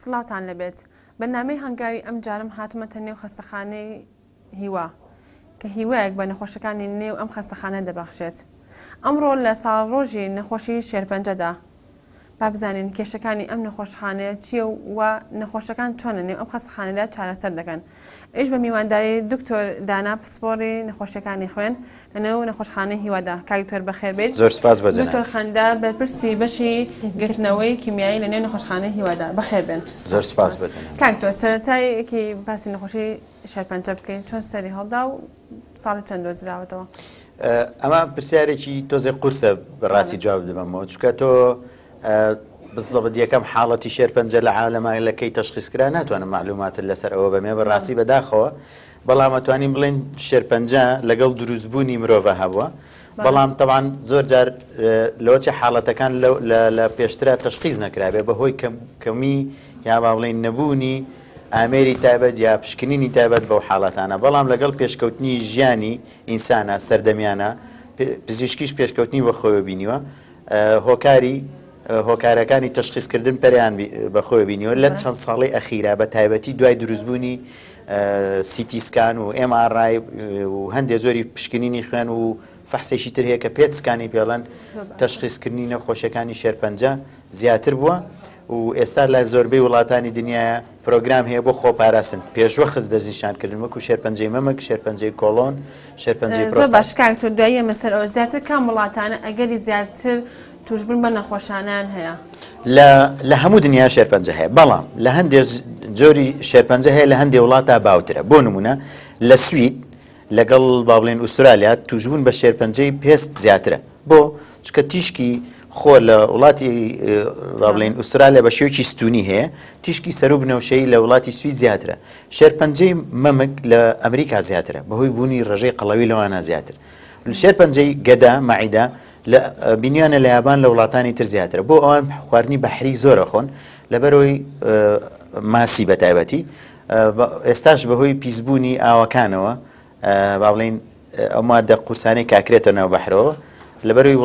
سڵاتان لەبێت بەنامەی هەنگاوی ئەم جارم هاتومەتە نێو خەستەخانەی هیوا کە هیوایەک بە نەخۆشەکانی نێو ئەم خەستەخانە دەبەخشێت. ئەمڕۆ لە ساڵڕۆژی نەخۆشی شێرپەنجەدا با بزانین کێشەکانی ئەم نەخۆشخانەیە چییە و نەخۆشەکان چۆنە نێو ئەم خەستەخانەدا چارەسەر دەکەن. ئێش بە میوانداری دکتۆر دانا پسپۆڕی نەخۆشیەکانی خوێن لەنێو نەخۆشخانەی هیوادا. کاکتۆر بەخێربێت. زۆر سپاس بە دکتۆر خەندا بەرپرسی بەشی گرتنەوەی کیمیایی لەنێو نەخۆشخانەی هیوادا. بەخێربێن. زۆر سپاس بە کاکتۆر سەرەتایەکی باسی نەخۆشی شێرپەنجە بکەین چۆن سەری هەڵدا و ساڵی چەند دۆزراوەتەوە. ئەمە پرسیارێکی تۆزێ قورسە بەڕاستی جواب دەبمەوە چونکە تۆ بزڵبت یەکەم حاڵەتی شێرپەنجە لە عالەمای لەکەی تەشخیصکرا ناتوانم معلوماتت لەسەر ئەوە بەمێ بەڕاستی بەداخەوە بەڵام ئەتوانین بڵێن شێرپەنجە لەگەڵ دروستبوونی مرۆڤ هەبووە بەڵام تەوان زۆر جار لەوەچی حاڵەتەکان لە پێشترا تەشخیص نەکرابێ بەهۆی کەمی یا با بڵێن نەبوونی ئامێری تایبەت یا پشکنینی تایبەت بەو حاڵەتانە بەڵام لەگەڵ پێشکەوتنی ژیانی ئینسانە سەردەمیانە پزیشکیش پێشکەوتنی بە خۆی بینیوە هۆکارەکانی تەشخیصکردن پەریان بەخۆی بینیوە لە چەند ساڵی ئەخیرا بە تایبەتی دوای دروستبوونی سیتیسکان و MRI و هەندێک زۆری پشکنینی خوێن و فەحسێکی تر هەیە کە پێچکانی پێڵەن تەشخیصکردنی نەخۆشیەکانی شێرپەنجە زیاتر بووە و ئێستا لە زۆربەی وڵاتانی دنیاە پرۆگرام هەیە بۆ خۆپاراستن پێشوە خز دەستنیشانکردن وەکو شێرپەنجەی مەمەک شێرپەنجەی کۆڵۆن شێرپەنجەی پرۆستات. باش کاکتۆر دواییە مەسەر ئەوە زیاتر کام وڵاتانە ئەگەری زیاتر توشبوون بە نەخۆشانان هەیە لە هەموو دنیا شێرپەنجە هەیە بەڵام لە هەندێک جۆری شێرپەنجە هەیە لە هەندێک وڵاتە باوترە بۆ نمونە لە سوید لەگەڵ با بڵێن ئوسترالیا توشبوون بە شێرپەنجەی پێست زیاترە بۆ چکە تیشکی خۆ لە وڵاتی با بڵێن ئوسترالیا بە شێوکی ستونی هەیە تیشکی سەر و بنەوشەی لە وڵاتی سوید زیاترە شێرپەنجەی مەمک لە ئەمریکا زیاترە بەهۆی بوونی ڕێژەی قەڵەوی لەوانە زیاتر شێرپەنجەی گەدا مەعیدا لە بینیانە لە یابان لە وڵاتانی تر زیاترە بۆ ئەوان خواردنی بەحری زۆرە خۆن لەبەرەوەی ماسی بە تایبەتی ئێستاش بەهۆی پیسبوونی ئاوەکانەوە با بڵێن ئەو مادە قورسانەی کاکرێتە ناو بەحرەوە لەبەرەوەی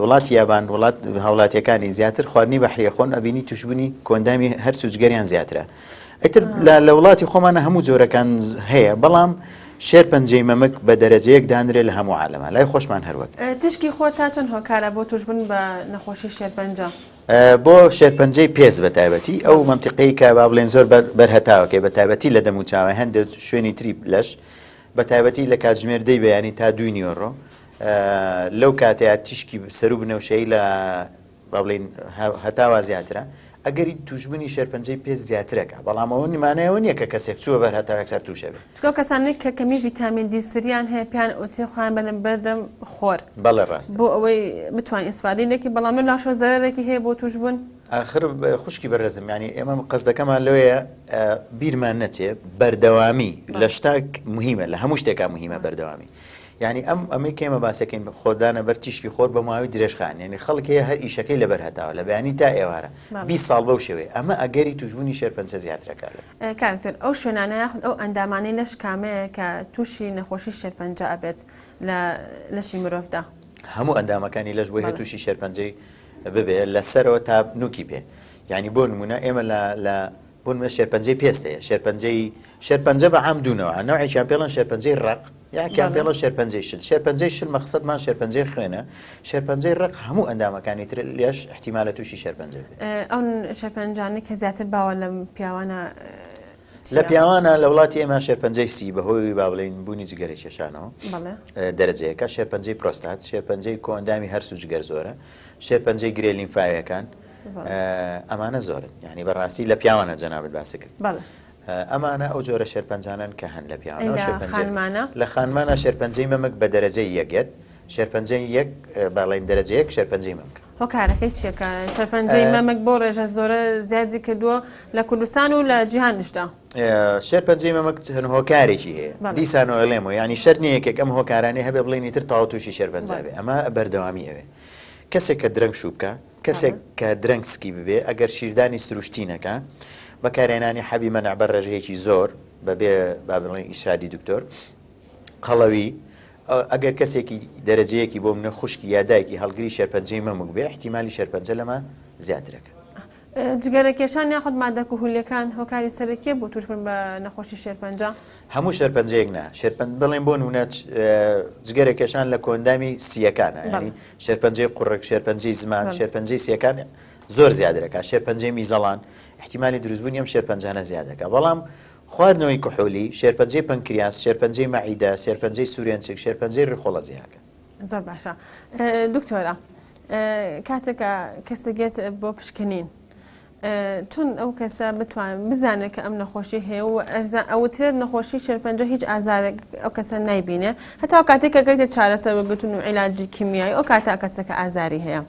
وڵاتی یابان وڵات هاوڵاتیەکانی زیاتر خواردنی بەحریە خۆن ئەبینی توشبوونی کۆندامی هەر سوچگەریان زیاترە ئیتر لە وڵاتی خۆمانە هەموو جۆرەکان هەیە بەڵام شێرپەنجەی مەمک بە دەرەجەیەک دانرێت لە هەموو عالەمە لای خۆشمان هەروەک. تشکی خۆ تا چەند هۆکارە بۆ توشبوون بە نەخۆشی شێرپەنجە؟ بۆ شێرپەنجەی پێست بە تایبەتی ئەو مەنتیقەی کە با بڵێن زۆر بەرهەتاوەکەی بە تایبەتی لە دەموچاوە هەندێک شوێنی تری لەش بە تایبەتی لە کاتژمێر دەی بەیانی تا 2 نیوەڕۆ لەو کاتەیە تیشکی سەر و بنەوشەی لە با بڵێن هەتاوا زیاترە ئەگەری توشبوونی شێرپەنجەی پێست زیاترەکە بەڵام ئەوە نیمانەیەوە نییە کە کەسێک چووە بەر هەتاوێکسەر تووشە بێت چکە کەسانێک کە کەمی ڤیتامین دی سریان هەیە پیان ئۆچی خۆیان بەنم بەردەم خۆر بەڵێ ڕاست بۆ ئەوەی بتوان ئیسفادەیەکی بەڵام لە لاشۆ زەرێکی هەیە بۆ توشبوون آخر خوشکی بەڕێزم ینی ئێمە قەزدەکەمان لەوەیە بیرمان نەچێ بەردەوامی لە شتێک مهمە لە هەموو شتێکا مهمە بەردەوامی یعنی ئەمەی کێمە باسەکەین خۆدانە بەر تیشکی خۆر بە ماوەی درێژخان یعنی خەڵکەیە هەر ئیشەکەی لەبەر هەتاوە لە بەیانی تا ئێوارە 20 ساڵ بەو شێوێ ئەمە ئەگەری توشبوونی شێرپەنجە زیاترەکە کاکتۆر ئەو شوێنانە یاخود ئەو ئەندامانەی لەش کامەیە کە تووشی نەخۆشی شێرپەنجە ئەبێت لەشی مرۆڤدا هەموو ئەندامەکانی لەش بۆی هەیە تووشی شێرپەنجەی ببێ لەسەرەوە تا نوکی پێ یعنی بۆ نمونە ئێمە لە بۆ نمونە شێرپەنجەی پێستەیە شێرپەنجە بە عام دوونەوە نەوعێکیان پێڵەن شێرپەنجەی ڕق یاکیان پێڵە شێرپەنجەی شل شێرپەنجەی شل مەقسەدمان شێرپەنجەی خوێنە شێرپەنجەی ڕق هەموو ئەندامەکانی تر لێش احتیمالە تووشی شێرپەنجە بێت ئەو شێرپەنجانە کە زیاتر باوە لە پیاوانە لە پیاوانە لە وڵاتی ئێمە شێرپەنجەی سی بەهۆی با بڵێن بوونی جگەری کێشانەوە دەرەجەیەەکە شێرپەنجەی پرۆستات شێرپەنجەی کۆندامی هەرسو جگەر زۆرە شێرپەنجەی گرێ لیمفاویەکان ئەمانە زۆرن یعنی بەڕاستی لە پیاوانە جەنابەت باسی کرد ئەمانە ئەو جۆرە شێرپەنجانن کە هەن لە پیاوانە لە خانمانە شێرپەنجەی مەمک بە دەرەجەی یەکێت شێرپەنجەی یەک باڵین دەرەجەیەک شێرپەنجەی مەمک هۆکارەکەی چیەکە شێرپەنجەی مەمک بۆ ڕێژە زۆرە زیادی کردووە لە کوردستان و لە جیهانشدا شێرپەنجەی مەمک هەن هۆکارێکی هەیە دیسانەوە لێمەوە ینی شەر نیەکێک ئەم هۆکارانەی هەبێ بڵێنی تر تاوا تووشی شێرپەنجە بێ ئەمە بەردەوامی ئەوێ کەسێک کە درەنگ شوو بکە کەسێک کە درەنگ سکی ببێ ئەگەر شیردانی سروشتینەکە بەکارێنانی حەبی مەنەعبەر ڕێژەیەکی زۆر بەبێ با بڵێن ئیشادی دکتۆر قەڵەوی ئەگەر کەسێکی دەرەجەیەکی بۆ منە خوشکی یادایکی هەڵگری شێرپەنجەی مەمک بێ احتیمالی شێرپەنجە لەمە زیاترەکە جگەرەکێشان یاخود مادە کوهولەکان هۆکاری سەرەکیە بۆ توشبن بە نەخۆشی شێرپەنجە؟ هەموو شێرپەنجەیەک نا شێرپەنج بڵێن بۆ نمونە جگەرەکێشان لە کۆندامی سیەکانە ینی شێرپەنجەی قوڕک شێرپەنجەی زمان شێرپەنجەی سیەکان زۆر زیادەکە شێرپەنجەی میزەڵان احتیمالی دروستبوونی ئەم شێرپەنجانە زیادەکە بەڵام خواردنەوەی کوحولی شێرپەنجەی پەنکریاس شێرپەنجەی مەعیدە شێرپەنجەی سوورێنچێک شێرپەنجەی ڕێخۆڵە زیاکە. زۆر باشە دکتۆرە کاتێکە کەسەگێت بۆ پشکنین چۆن ئەو کەسە بتوان بزانێت کە ئەم نەخۆشی هەیە و ئەوترێت نەخۆشی شێرپەنجە هیچ ئازارێک ئەو کەسە نایبینێ هەتا کاتێک کە گەیتە چارەسەر بگوتن و عیلاجی کیمیایی ئەو کاتە کەسەکە ئازاری هەیە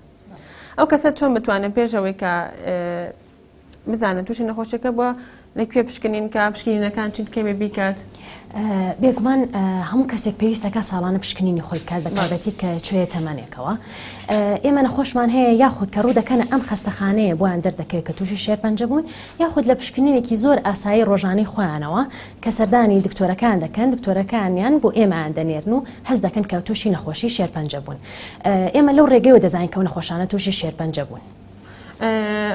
ئەو کەسە چۆن بتوانێت پێشەوەی کە بزانێت تووشی نەخۆشیەکە بۆ لەکوێ پشکنین کە پشکنینەکان چیت کەمێ بیکات؟ بێگومان هەموو کەسێک پێویستەکە ساڵانە پشکنینی خۆی بکات بە تایبەتی کە کوێیە تەمەنێکەوە ئێمە نەخۆشمان هەیە یاخود کە ڕوو دەکەنە ئەم خەستەخانەیە بۆیان دەردەکەوێت کە تووشی شێرپەنجە بوون یاخود لە پشکنینێکی زۆر ئاسایی ڕۆژانەی خۆیانەوە کە سەردانی دکتۆرەکان دەکەن دکتۆرەکانیان بۆ ئێمەیان دەنێرن و هەست دەکەن کە تووشی نەخۆشی شێرپەنجە بوون ئێمە لەو ڕێگەیەوە دەزانین کە نەخۆشانە تووشی شێرپەنجە بوون.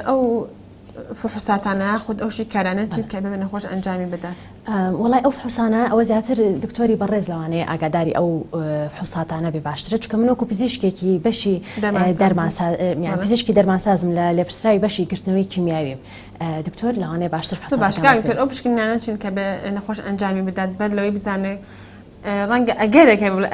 ئەو فحوساتانە خود ئەوشی کارانەتی کە بە نەخۆش ئەنجامی بدات؟ وڵای ئەو فحوسانە ئەوە زیاتر دکتۆری بەڕێز لەوانەیە ئاگاداری ئەو فحوساتانە بێ باشترە چونکە من وەکو پزیشکێکی بەشی پزیشکی دەرمانسازم لە لێپرسراوی بەشی گرتنەوەی کیمیاویم دکتۆر لەوانەیە باشتر فحوسات ئەو پشکنانە چین کە بە نەخۆش ئەنجامی بدات بەر لەوەی بزانێت ڕەنگە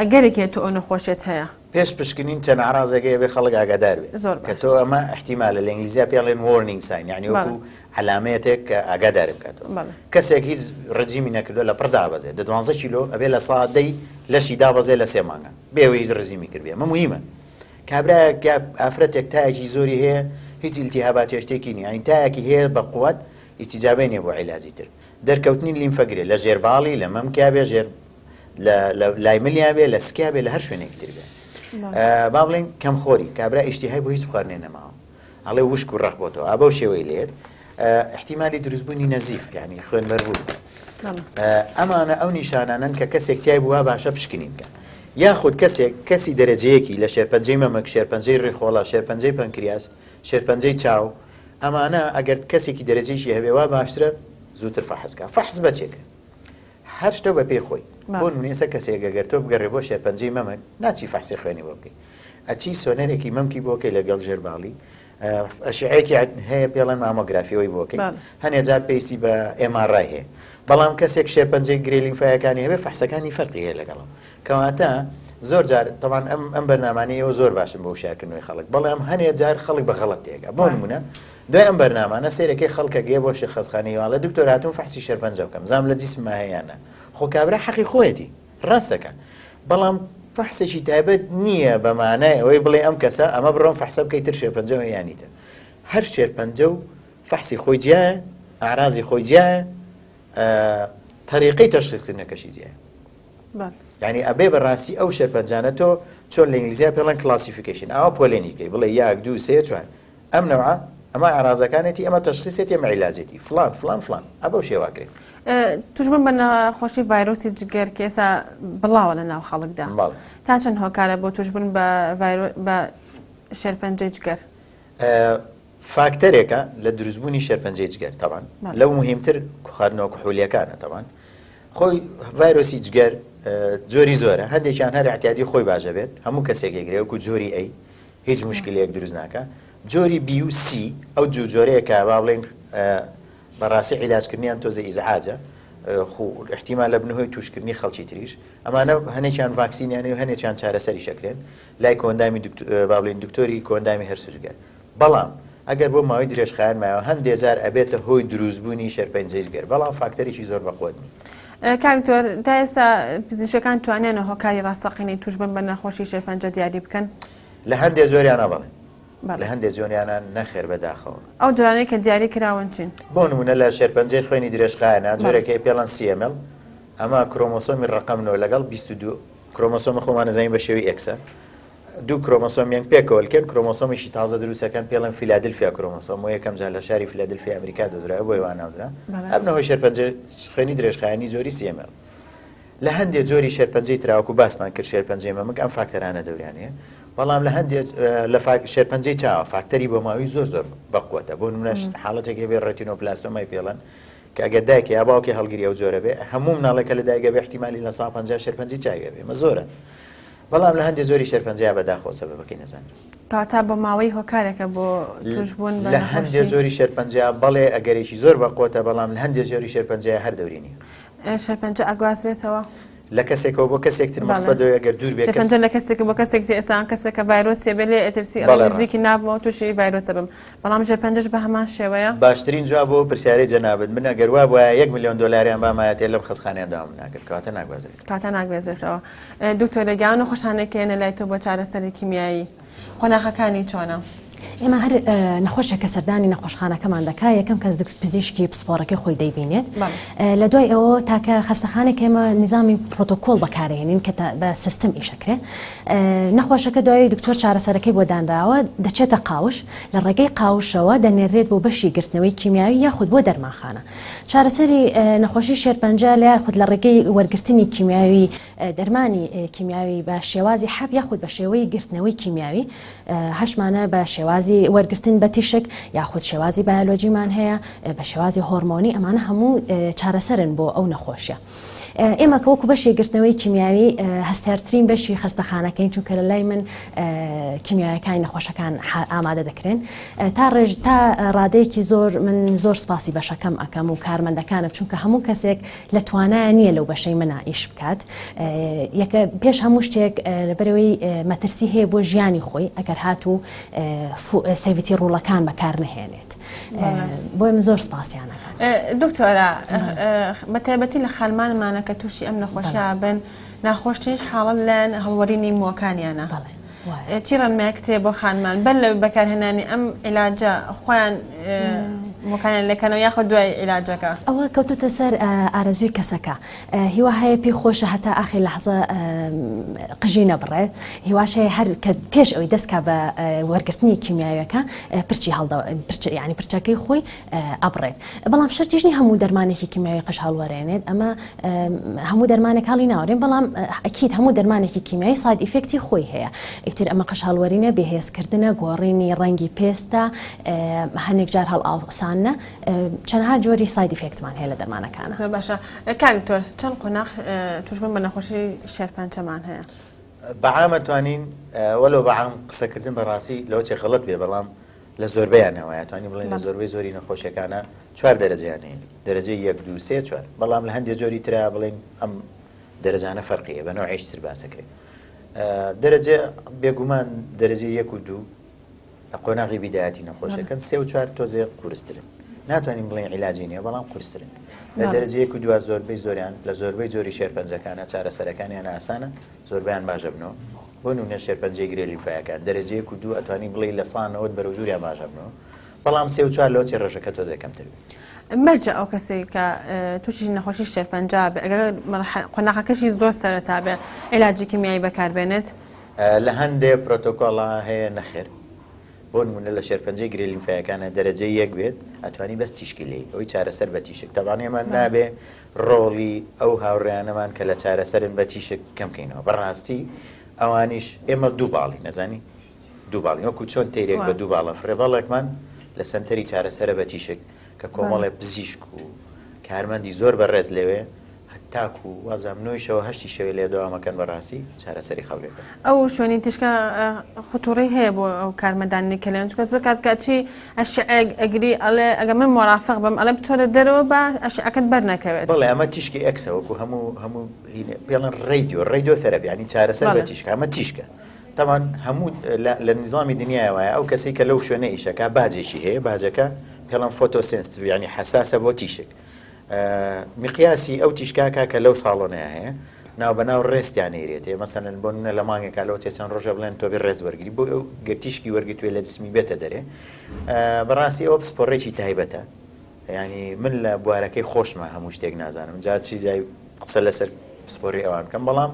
ئەگەرێکێ تۆ ئەو نەخۆشیت هەیە پێش پشکنین چەند عرازەکەی بێ خەڵک ئاگادار بێت کە تۆ ئەمە احتیمالە لە ئینگلیزیا پێڵێن وارنینگ ساین یعنی وەکو علامەیەک کە ئاگادار بکاتەوە کەسێک هیچ ڕجیمی نەکردو لە پڕ دابەزێت 12 کیلۆ ئەبێ لە سادەی لەشی دابەزێ لە 3 مانگە بێەوە هیچ ڕزیمی کردبێ مە مهمە کابراایە ئافرەتێک تایەکی زۆری هەیە هیچ ئیلتیهاباتی شتێکی نیە ئەین تایەکی هەیە بە قووەت ئیستیجابەی نیە بۆ عیلاجی تر دەرکەوتنی لیمفەگرێ لە ژێرباڵی لە مەمکیا ژێر لای ملیان بێ لە سکیا بێ لە هەر شوێنێکی تر بێ با بڵێن کەم خۆری کابرا ئیشتیهای بۆ هیچ خواردنێ نەماوە ئەڵێ وشک و ڕەخ بۆتەوە ئابە شێوەی لێت احتیمالی دروستبوونی نەزیف یعنی خوێنبەربوون ئەمانە ئەو نیشانانن کە کەسێک تیای بووە باشە پشکنین بکە یاخود کەسی دەرەجەیەکی لە شێرپەنجەی مەمەک شێرپەنجەی ڕێخۆڵە شێرپەنجەی پەنکریاس شێرپەنجەی چاو ئەمانە ئەگەر کەسێکی دەرەجەیشی هەبێوا باشترە زووتر فەحسکە فەحس بەچێکە هەر شتە بە پێی خۆی بۆ نمونێسە کەسێک ئەگەر تۆ بگەڕێ بۆ شێرپەنجەی مەمەک ناچی فەحسی خوێنی بۆ بکەی ئەچی سۆنەرێکی مەمکی بۆکەی لەگەڵ ژێرباڵی ئەشعەیەکی هەیە پێڵەن مامۆگرافیەوەی بۆکەی هەنێ جار پێویستی بە MRI هەیە بەڵام کەسێک شێرپەنجەی گرێلینفایەکانی هەبێ فەحسەکانی فەرقی هەیە لەگەڵم کەواتە زۆر جار تەمان ئەم بەرنامانەیەوە زۆر باشن بۆ وشارکردنەوەی خەڵک بەڵام هەنێ جار خەڵک بە غەڵەت تێگا بۆ نمونە دوای ئەم بەرنامانە سەیرەکەی خەڵکە گێ بۆ شێخەزخانەیەوە دکتۆر هاتوون فەحسی شێرپەنجە بکەم زام لە جیسمما هەیەیانە خۆ کابرا حەقی خۆیەتی ڕاستەکە بەڵام فەحسێکی تایبەت نییە بەمانای ئەوەی بڵێ ئەم کەسە ئەمە بڕۆم فەحسە بکەیت تر شێرپەنجە یانیتە هەر شێرپەنجە و فەحسی خۆی جیایە ئاعرازی خۆی جیایە طریقەی تەشخیصکردنەکەشی جیایە یعنی ئەبێ بەڕاستی ئەو شێرپەنجانە تۆ چۆن لە ئینگلیزیا پێڵەن کلاسیفیکیشن ئەوە پۆلێنیکەی بڵێ 1 2 3 4 ئەم نەوعە ئەمە ئاعرازەکانێتی ئەمە تەشخیصێتی ئەمە عیلاجێتی فلان فلان فلان ئەبەو شێواکرێت توشبن بە نەخۆشی ڤایرۆسی جگەر کە ئێستا بڵاوە لە ناو خەڵکدا تا چەند هۆکارە بۆ توشبن بە شێرپەنجەی جگەر فاکتەرێکە لە دروستبوونی شێرپەنجەی جگەر تەوان لەو مهمتر خواردنەوە کوحولیەکانە تەوان خۆی ڤایرۆسی جگەر جۆری زۆرە هەندێکیان هەر احتیاطی خۆی باشە بێت هەموو کەسێک یەکگرێ وەکو جۆری ئەی هیچ مشکلەیەک دروست ناکە جۆری B و C ئەو جۆرەیەکە با بڵێن بەڕاستی عیلاجکردنیان تۆزە ئیزعاجە احتیمال لە بنهۆی توشکردنی خەڵکی تریش ئەمانە هەنێکیان ڤاکسینیانێ و هەنێکیان چارەسەری شەکرێن لای کۆندامی با بڵێن دکتۆری کۆندامی هەرسوجگەر بەڵام ئەگەر بۆ ماوەی درێژخایان مایەوە هەندێک جار ئەبێتە هۆی دروستبوونی شێرپەنجەی جگەر بەڵام فاکتەرێکی زۆر بەقوت کاکتۆر تا ئێستا پزیشکەکان توانێنە هۆکاری ڕاستەقینەی توشبن بە نەخۆشی شێرپەنجە دیاری بکەن لە هەندێک زۆریانە بڵێن لە هەندێک جۆریانە نەخێر بەداخەوە ئەو جوانەی کە دیاری کراون چین بۆ نمونە لە شێرپەنجەی خوێنی درێژخایانە جۆرەکەی پێڵەن CML ئەمە کرۆمۆسۆمی ڕقەمنەوە لەگەڵ 22 کرۆمۆسۆمە خۆمان نەزانین بە شێوەی ئێکسە دوو کرۆمۆسۆمیان پێکەوەلکەن کرۆمۆسۆمیشی تازە دروستەکەن پێڵەن فیلادلفیا کرۆمۆسۆم و یەکەم جار لە شاری فیلادلفیا ئەمریکا دۆزرا بۆی واناودرا ئەبنەوەی شێرپەنجە خوێنی درێژخایانی زۆری CML لە هەندێک جۆری شێرپەنجەی تراوەکو باسمان کرد شێرپەنجەی مەمک ئەم فاکتەرانە دەوریانەیە بەڵام لە هەندێک لە شێرپەنجەی چاوە فاکتەری بۆ ماوەی زۆر بەقوتە بۆ نمونەش حاڵەتێکی بێ ڕێتینۆپلاستۆمای پێڵەن کە ئەگەر دایکە یا باوکی هەڵگیری ئەو جۆرە بێ هەموو مناڵێکە لە دایکە بێ احتیمالی لە 150 شێرپەنجەی چاوی بێ مە زۆرە بەڵام لە هەندێک زۆری شێرپەنجەیە بەداخۆ سەبەبەکەی نەزانن کاتا بە ماوەی هۆکارێکە بۆ توشبوون لە هەندێک زۆری شێرپەنجەیە بەڵێ ئەگەرێکی زۆر بەقوتە بەڵام لە هەندێک زۆری شێرپەنجەیە هەر دەوری نیە شێرپەنجە ئەگوازرێتەوە لە کەسێکەوە بۆ کەسێکتر مەقسەدەوە ئەگەر دوور بێت شێرپەنجە لە کەسێک بۆ کەسێکتر ئێستا کەسێکە ڤایرۆسێ بێ لێ ئەترسی نزیکی نابمەوە تووشی ڤایرۆسە بم بەڵام شێرپەنجەش بە هەمان شێوەیە باشترین جواب بۆ پرسیارەی جەنابەت من ئەگەر وا بووە 1 ملیۆن دۆلاریان بامایە تێ لەم خەسخانەیان داوام ناکرد کاتە ناگوازرێت کاتە ناگوێزێتەوە دکتۆر لەگیان و خۆشانێکێنە لای تۆ بۆ چارەسەری کیمیایی خۆناخەکانی چۆنە؟ ئێمە هەر نەخۆشە کە سەردانی نەخۆشخانەکەمان دەکا یەکەم کەس پزیشکی پسپۆڕەکەی خۆی دەیبینێت لە دوای ئەوە تاکە خەستەخانێک ئێمە نظامی پرۆتۆکۆل بەکارهێنین کە بە سیستم ئیشەکرێت نەخۆشەکە دوای دکتۆر چارەسەرەکەی بۆ دانراوە دەچێتە قاوش لە ڕێگەی قاوشەوە دەنێرێت بۆ بەشی گرتنەوەی کیمیاوی یاخود بۆ دەرمانخانە چارەسەری نەخۆشی شێرپەنجە لە یاخود لە ڕێگەی وەرگرتنی کیمیاوی دەرمانی کیمیاوی بە شێوازی حەب یاخود بە شێوەی گرتنەوەی کیمیاوی هەشمانە بە شێوازی وەرگرتن بە تیشک یاخود شێوازی بایۆلۆجیمان هەیە بە شێوازی هۆرمۆنی ئەمانە هەموو چارەسەرن بۆ ئەو نەخۆشیە. ئێمە کە وەکو بەشی گرتنەوەی کیمیاوی هەستارترین بەشی خەستەخانەکەین چونکە لە لای من کیمیاویەکانی نەخۆشەکان ئامادە دەکرێن تا ڕادەیەکی زۆر من زۆر سپاسی بەشەکەم ئەەکەم و کارمەندەکانم چونکە هەموو کەسێک لە توانایە نییە لەو بەشەی منە ئیش بکات پێش هەموو شتێک لەبەرەوەی مەترسی هەیە بۆ ژیانی خۆی ئەگەر هاتوو سەیڤیتی ڕوڵەکان بەکار نهێنێت بۆ من زۆر سپاسیانەکە. دکتۆرە بەتایبەتی لە خانمانمانە کە تووشی ئەم نەخۆشیە بن ناخۆشترین حاڵەت لەن هەڵوەرینی مووەکانیانە چیڕەنمای کتێ بۆ خانمان بەر لە بەکارهێنانی ئەم عیلاجە خۆیان مووەکانیان لەکەنەوە یاخود دوای عیلاجەکە ئەوە کەوتوتە سەر ئارەزووی کەسەکە هیوا هەیە پێی خۆشە هەتا ئاخی لەحظە قژی نەبڕێت هیواش هەیە هەر کە پێش ئەوی دەستکە بە وەرگرتنی کیمیاویەکە پرچی ینی پرچەکەی خۆی ئەبڕێت بەڵام شەرتیژنی هەموو دەرمانێکی کیمیاوی قش هەڵوەرێنێت ئەمە هەموو دەرمانێک هەڵی ناوەڕێن بەڵام ئەکید هەموو دەرمانێکی کیمیایی ساید ئیفێکتی خۆی هەیە ئیتر ئەمە قش هەڵوەرینە بەهێزکردنە گۆڕینی ڕەنگی پێستە هەنێک جار هەڵ ئاسانە چەندها جۆری ساید ئیفێکتمان هەیە لە دەرمانەکانە. زۆر باشە کاکتۆر چەند قۆناغ توشبوون بە نەخۆشی شێرپەنجەمان هەیە؟ بەعامە توانین وەلو بەعام قسەکردن بەڕاستی لەوەی غەڵەت بێ بەڵام لە زۆربەیانەوەیە توانین بڵێن لە زۆربەی زۆری نەخۆشیەکانە 4 دەرەجەیان هەیە دەرەجەی 1 2 3 4 بەڵام لە هەندێک جۆری ترا بڵێن ئەم دەرەجانە فەرقیە بە نوعیشتر باسەکرێت دەرەجە بێگومان دەرەجەی 1 و 2 قۆناغی بیدایەتی نەخۆشەکەن 3 و 4 تۆزێ قورسترن ناتوانین بڵێن عیلاجی نیە بەڵام قورسترن لە دەرەجە 1 و 2 زۆربەی زۆریان لە زۆربەی زۆری شێرپەنجەکانە چارەسەرەکانیان ئاسانە زۆربیان باشە بنەوە بۆ نمونە شێرپەنجەی گرێ لیمفایەکان دەرەجە 1 و 2 ئەتوانین بڵێ لە سانەوەت بەرەو ژووریان باشە بنەوە بەڵام 3 و 4 لەوەی ڕێژەکە تۆزێ کەمتر بێت. مەرجە ئەو کەسێک کە تووشی نەخۆشی شێرپەنجە بێ ئەگەر قۆناغەکەشی زۆر سەرەتا بێ عیلاجی کیمیایی بەکاربێنێت لە هەندێک پرۆتۆکۆڵە هەیە نەخێر بۆ نمونە لە شێرپەنجەی گرێ لیمفایەکانە دەرەجەی 1 بێت ئەتوانی بەس تیشکی لێ ئەوی چارەسەر بە تیشک تەبانێمان نابێ ڕۆڵی ئەو هاوڕێیانەمان کە لە چارەسەرن بە تیشک کەمکەینەوە بەڕاستی ئەوانیش ئێمە دوو باڵی نەزانی دوو باڵی وەکو چۆن تێرێک بە دوو باڵە فرێبەڵێکمان لە سنتەری چارەسەرە بە تیشک کە کۆمەڵێ پزیشک و کارمەندی زۆر بەڕێز لێوێ تاکو وازامنەوەیشەوە هەشتی شەوێ لێ دەوامەکەن بەڕاستی چارەسەری خەڵکەکە ئەو شوێنی تشکە خوتوڕی هەیە بۆ ئەو کارمەندانی کە لێن چکە زۆر کات کاچی ئەگری ئەڵێ ئەگە من مۆرافق بم ئەڵێ بچۆرە دەرەوە بە ئەشعەکەت بەرنەکەوێت بەڵێ ئەمە تیشکی ئەکسە وەکو هەموو پێڵەن ڕێیدیۆ تەرەپی ینی چارەسەر بە تیشکە ئەمە تیشکە تەمان هەموو لە نظامی دنیای وایە ئەو کەسی کە لەو شوێنە ئیشەکە باجێکی هەیە باجەکە پێڵەن فۆتۆسنسیتیڤ ینی حساسە بۆ تیشک مقیاسی ئەو تیشکاکە کە لەو ساڵۆنەیە هەیە ناو بەناو ڕێستیانێرێت مەسەن بۆ منە لە مانگێکا لەوە چەند ڕۆژە بڵێن تۆ بێ ڕێز وەرگری بۆ ئەو گرتیشکی وەرگتوێ لە جسمی بێتە دەرێ بەڕاستی ئەوە پسپۆڕێکی تایبەتە ینی من لە بوارەکەی خۆشمە هەموو شتێک نازانم جا چی جای قسە لەسەر پسپۆڕی ئەوان بکەم بەڵام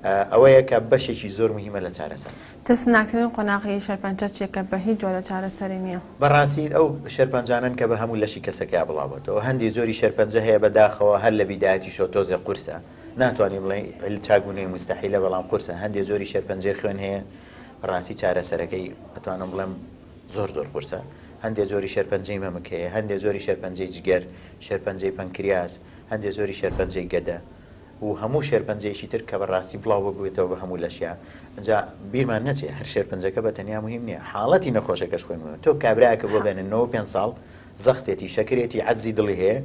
ئەوەیە کە بەشێکی زۆر مهمە لە چارەسەر تەسناکردن قۆناغی شێرپەنجە چێکە بە هیچ جۆرە چارەسەری نییە بەڕاستی ئەو شێرپەنجانن کە بە هەموو لەشی کەسەکە بڵاوێتەوە هەندی زۆری شێرپەنجە هەیە بەداخەوە هەر لە بیدایەتی شۆ تۆزێ قورسە ناتوانین بڵێ چاگونەی مستەحیلە بەڵام قورسە هەندێک زۆری شێرپەنجەی خوێن هەیە بەڕاستی چارەسەرەکەی ئەتوانم بڵێم زۆر قورسە. هەندێک جۆری شێرپەنجەی مەمکەیە، هەندێک جۆری شێرپەنجەی جگەر، شێرپەنجەی پەنکریاس، هەندێک زۆری شێرپەنجەی گەدە و هەموو شێرپەنجەیەکی تر کە بەڕاستی بڵاو ببوێتەوە بە هەموو لەشیا. ئەجا بیرمان نەچێت هەر شێرپەنجەکە بە تەنیا مهم نییە، حاڵەتی نەخۆشەکەش خۆی مهمە. تۆ کابراایەکە بۆ بێنن 5 ساڵ زەختێتی شەکرێتی عەجزی دڵی هەیە،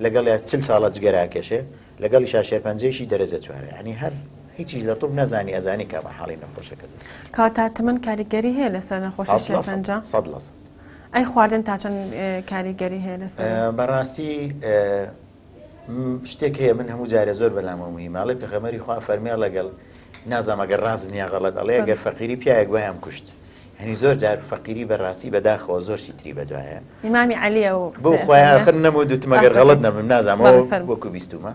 لەگەڵ 40 ساڵە جگەراکێشێ، لەگەڵی شێرپەنجەیەکی دەرەجە چوارە، یعنی هەر هیچیش لە تۆ نەزانی ئەزانی کە بە حاڵی نەخۆشەکە. کەواتە تەمەن کاریگەری هەیە لەسەر نەخۆشی شێرپەنجە؟ 100%. ئەی خواردن تا چەند کاریگەری هەیە لەسەر؟ بەڕاستی شتێک هەیە من هەموو جارە زۆر بەلامە مهماڵی پێغەمبەری خوا فەرمیێ لەگەڵ نازانم ئەگەر ڕاست نییە غەڵەت ئەڵێ ئەگەر فەقیری پیاوێک وایان کوشت، هەنی زۆر جار فەقیری بەڕاستی بەداخەوە زۆرشی تری بەدوایە. ئیمامی عەلیە و بۆ خۆیان آخر نەموت وتم ئەگەر غەڵەت نەبم نازانم وەکو بیستومە.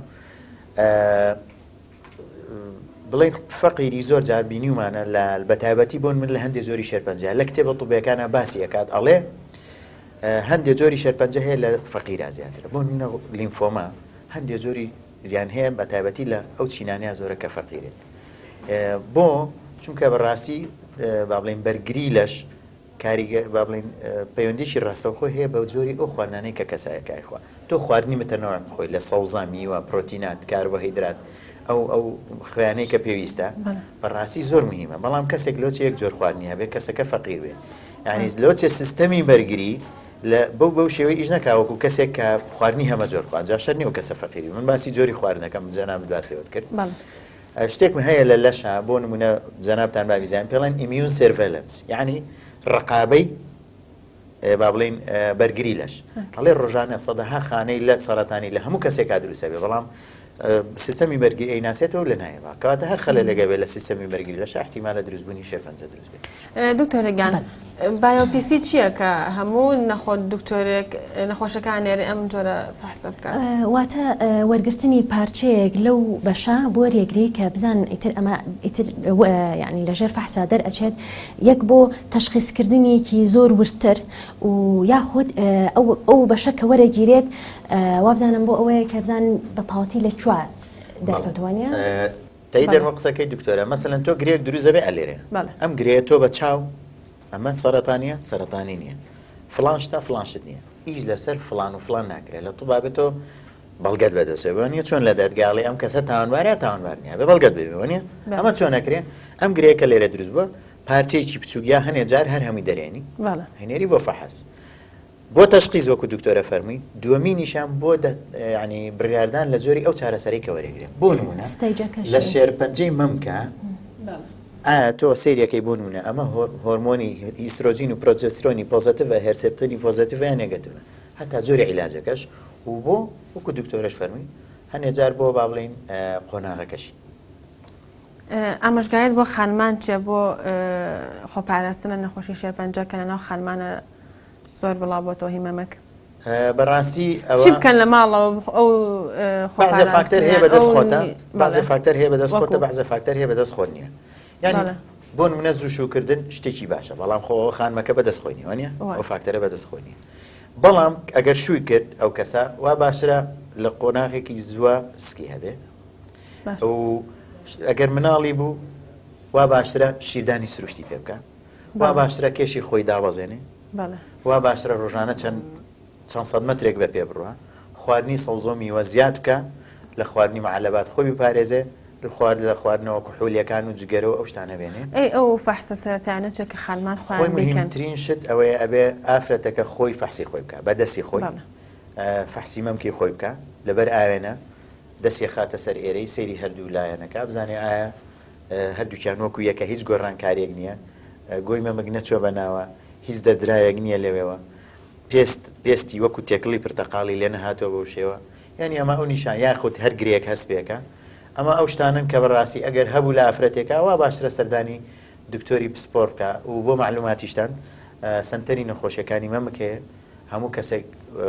بڵێن فەقیری زۆر جار بینیومانە لە بەتایبەتی بۆن من لە هەندێک زۆری شێرپەنجە لە کتێبە طوبیەکانە باسی ئەکات ئەڵێ هەندێک جۆری شێرپەنجە هەیە لە فەقیرا زیاترە. بۆ منە لیمفۆما هەندێک جۆری زیان هەیە بەتایبەتی لە ئەو چینانەیە زۆرە کە فەقیرن. بۆ چونکە بەڕاستی با بڵێن بەرگری لەش کاریگە با بڵێن پەیوەندیشی ڕاستەوخۆی هەیە بە جۆری ئەو خواردنانەی کە کەسایەکای خوا. تۆ خواردنی متەنەوە خۆی لە سەوزە، میوە، پرۆتینات، کاربۆهیدرات، ئەو خوێنەی کە پێویستە بەڕاستی زۆر مهمە. بەڵام کەسێک لۆچ یەک جۆر خواردنیە بێت کەسەکە فەقیر بێت، یعنی لۆچێ سیستەمی بەرگری بەو شێوەی ئیش نەکاوەکو کەسێک کە خواردنی هەمە جۆر خوارد جا شەر نیە و کەسە فەقیری. من باسی جۆری خواردنەکەم جەناب باسیەوە کرد. شتێکم هەیە لە لەشە بۆ نمونە جەنابتان بابیزان پێڵێن ئیمیون سێرڤێلەنس، یعنی ڕقابەی با بڵێن بەرگری لەش. هەڵێ ڕۆژانە سەدەها خانەی لە سەرەتانی لە هەموو کەسێکا دروستە بێ، بەڵام سیستەمی بەرگری ئەیناسێتەوە لە نایەوە کەواتە هەر خەلە لەگە بێت لە سیستەمی بەرگری لەش احتیمالە دروستبوونی شێرپەنجە دروست بێت. دکتۆرەگیان بایۆپیسی چییە کە هەموو نەخۆ دکتۆرێک نەخۆشەکانێرە ئەم جۆرە فەحسە بکات؟ واتە وەرگرتنی پارچەیەک لەو بەشە بۆ ڕێگری کە بزان ئیتر ئەمە ئیتر یعنی لەژێر فەحسا دەرئەچێت یەک بۆ تەشخیصکردنیەکی زۆر ورتر و یاخود ئەو بەشە کە وەرەگیرێت وابزانم بۆ ئەوەیە کە بزان بە تاواتی لەکوێ دەرکەوتوانە. تایی دەرمە قسەکەی دکتۆرە مەسەلەن تۆ گرێک دروست دەبێ ئەلێرێ ئەم گرێ تۆ بە چاو ئەمە سەرەتانیە سەرەتانی نییە، فلان شتا فلانشت نییە، هیچ لەسەر فلان و فلان ناکرێت لە تو بابێت تۆ بەڵگەت بەدەستێبوانە چۆن لە دەدگاڵی ئەم کەسە تاوانوارە تاوانوار نیە بە بەڵگەت ببێنە ئەمە چۆن نەکرێ ئەم گرەیەکە لێرە دروست بووە پارچەیەکی بچووکیا هەنێ جار هەر هەمووی دەرێنی هەنێری بۆ فەحەس بۆ تەشخیص وەکو دکتۆرە فەرمووی دووەمینیشان بۆ ینی بڕیاردان لە جۆری ئەو چارەسەری کە وەرەگرێن بۆ نمونە لە شێرپەنجەی مەمکە ئایا تۆ سەیرەکەی بۆ نمونە ئەمە هۆرمۆنی ئیسترۆژین و پرۆجسترۆنی پۆزیتیڤە هێرسێپتۆری پۆزیتیڤە یان نێگەتیڤە هەتا جۆری عیلاجەکەش و بۆ وەکو دکتۆرەش فەرمووی هەنێ جار بۆ با بڵێن قۆناغەکەشی ئامۆژگایت بۆ خانمان چێ بۆ خۆپاراستن لە نەخۆشی شێرپەنجە کە لەناو خانمانە زۆر بڵاو بۆ تۆ هیمەمەک بەڕاستی چی بکەن لە ماڵەوە ئەو بەعزە فاکتەر هەیە بەدەست خۆتە بەعزە فاکتەر هەیە بەدەست خۆتە بەعزە فاکتەر هەیە بەدەست خۆت نییە یعنی بۆ نمونە زوو شوکردن شتێکی باشە بەڵام خۆ خانمەکە بەدەست خۆی نیە وانە ئەو فاکتەرە بەدەست خۆی نیە بەڵام ئەگەر شووی کرد ئەو کەسە وا باشترە لە قۆناغێکی زووە سکی هەبێ و ئەگەر مناڵی بوو وا باشترە شیردانی سروشتی پێ بکە وا باشترە کێشی خۆی دابەزێنێ وا باشترە ڕۆژانە چەند سەد مەترێک بە پێ بڕوە خواردنی سەوزۆمی وە زیاد بکە لە خواردنی معلەبات خۆی بپارێزێ لە خواردنەوە کوحولیەکان و جگەرەوە ئەو شتانە بێنێ ئەو فەحسە سەرەتانە چێ کە خانمان خۆی مهمترین شت ئەوەیە ئەبێ ئافرەتەکە خۆی فەحسی خۆی بکە بە دەستی خۆی فەحسی مەمکی خۆی بکە لەبەر ئاوێنە دەستی خاتە سەر ئێرەی سەیری هەردوو لایەنەکە بزانێ ئایا هەردووکیان وەکو یەکە هیچ گۆڕانکاریەک نییە گۆی مەمەک نەچۆ بەناوە هیچ دەدرایەک نییە لەوێەوە پێستی وەکو تێکڵی پرتەقاڵی لێ نەهاتەوە بەو شێوە یعنی ئەمە ئەو نیشان یاخود هەر گرێک هەست پێکە ئەمە ئەو شتانن کە بەڕاستی ئەگەر هەبوو لە ئافرەتێکا وا باشترە سەردانی دکتۆری پسپۆر بکە و بۆ معلوماتیشتان سنتەری نەخۆشیەکانی مەمکەیە هەموو کەسێک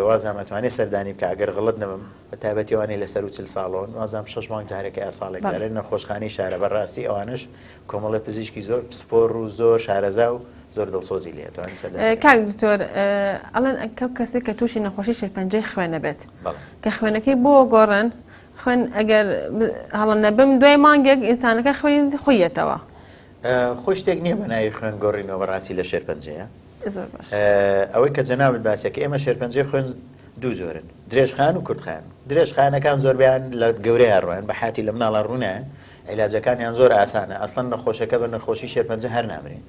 وازامەتوانێت سەردانی بکە ئەگەر غڵت نەبم بە تایبەتیوانەی لەسەر و 40 ساڵۆن وازام 6 مانگ جارێکە ساڵێک لە نەخۆشخانەی شارە بەڕاستی ئەوانش کۆمەڵی پزیشکی زۆر پسپۆر و زۆر شارەزا و زۆر دڵسۆزی لێ توانانی سەردانی کاک دکتۆر ئەڵێن ئەو کەسێک کە تووشی نەخۆشی شێرپەنجەی خوێنە بێت کە خوێنەکەی بۆ گۆڕن خوێن ئەگەر هەڵە نەبم دوای مانگێک ئینسانەکە خوێن خۆیەتەوە خۆش شتێک نییە بە ناوی خوێن گۆڕینەوە بەڕاستی لە شێرپەنجەیە زۆر باش. ئەوەی کە جەنابەت باسیەکە ئێمە شێرپەنجەی خوێن دوو زۆرن درێژخان و کوردخان. درێژخانەکان زۆربیان لە گەورەی هەڕۆیان بە حاتی لە مناڵە ڕوونیان عیلاجەکانیان زۆر ئاسانە ئەسڵەن نەخۆشەکە بە نەخۆشی شێرپەنجە هەر نامرێن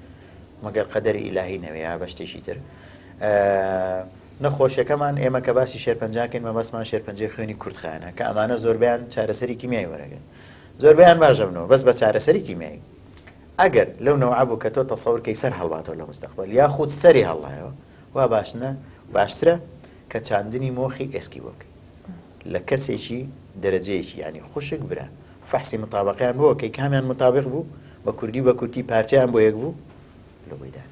مەگەر قەدەری ئیلاهی نەوەیە بە شتێکی تر. نەخۆشیەکەمان ئێمە کە باسی شێرپەنجاکەین مەبەستمان شێرپەنجەی خوێنی کوردخانە کە ئەمانە زۆربیان چارەسەری کیمیایی وەرەگەن زۆربیان باشەبنەوە بەس بە چارەسەری کیمیایی. ئەگەر لەو نەوە بوو کە تۆ تەسەورکەی سەر هەڵباتەوە لە مستەقبل یا خودت سەری هەڵایەوە وا باشنە باشترە کە چاندنی مۆخی ئێسکی بۆکەی لە کەسێکی دەرەجەیەکی ینی خوشک برا فەحسی مطابقیان بۆ کەی کامیان مطابق بوو بە کوردی بە کورتی پارچیان بۆ یەک بوو لە بۆیدان.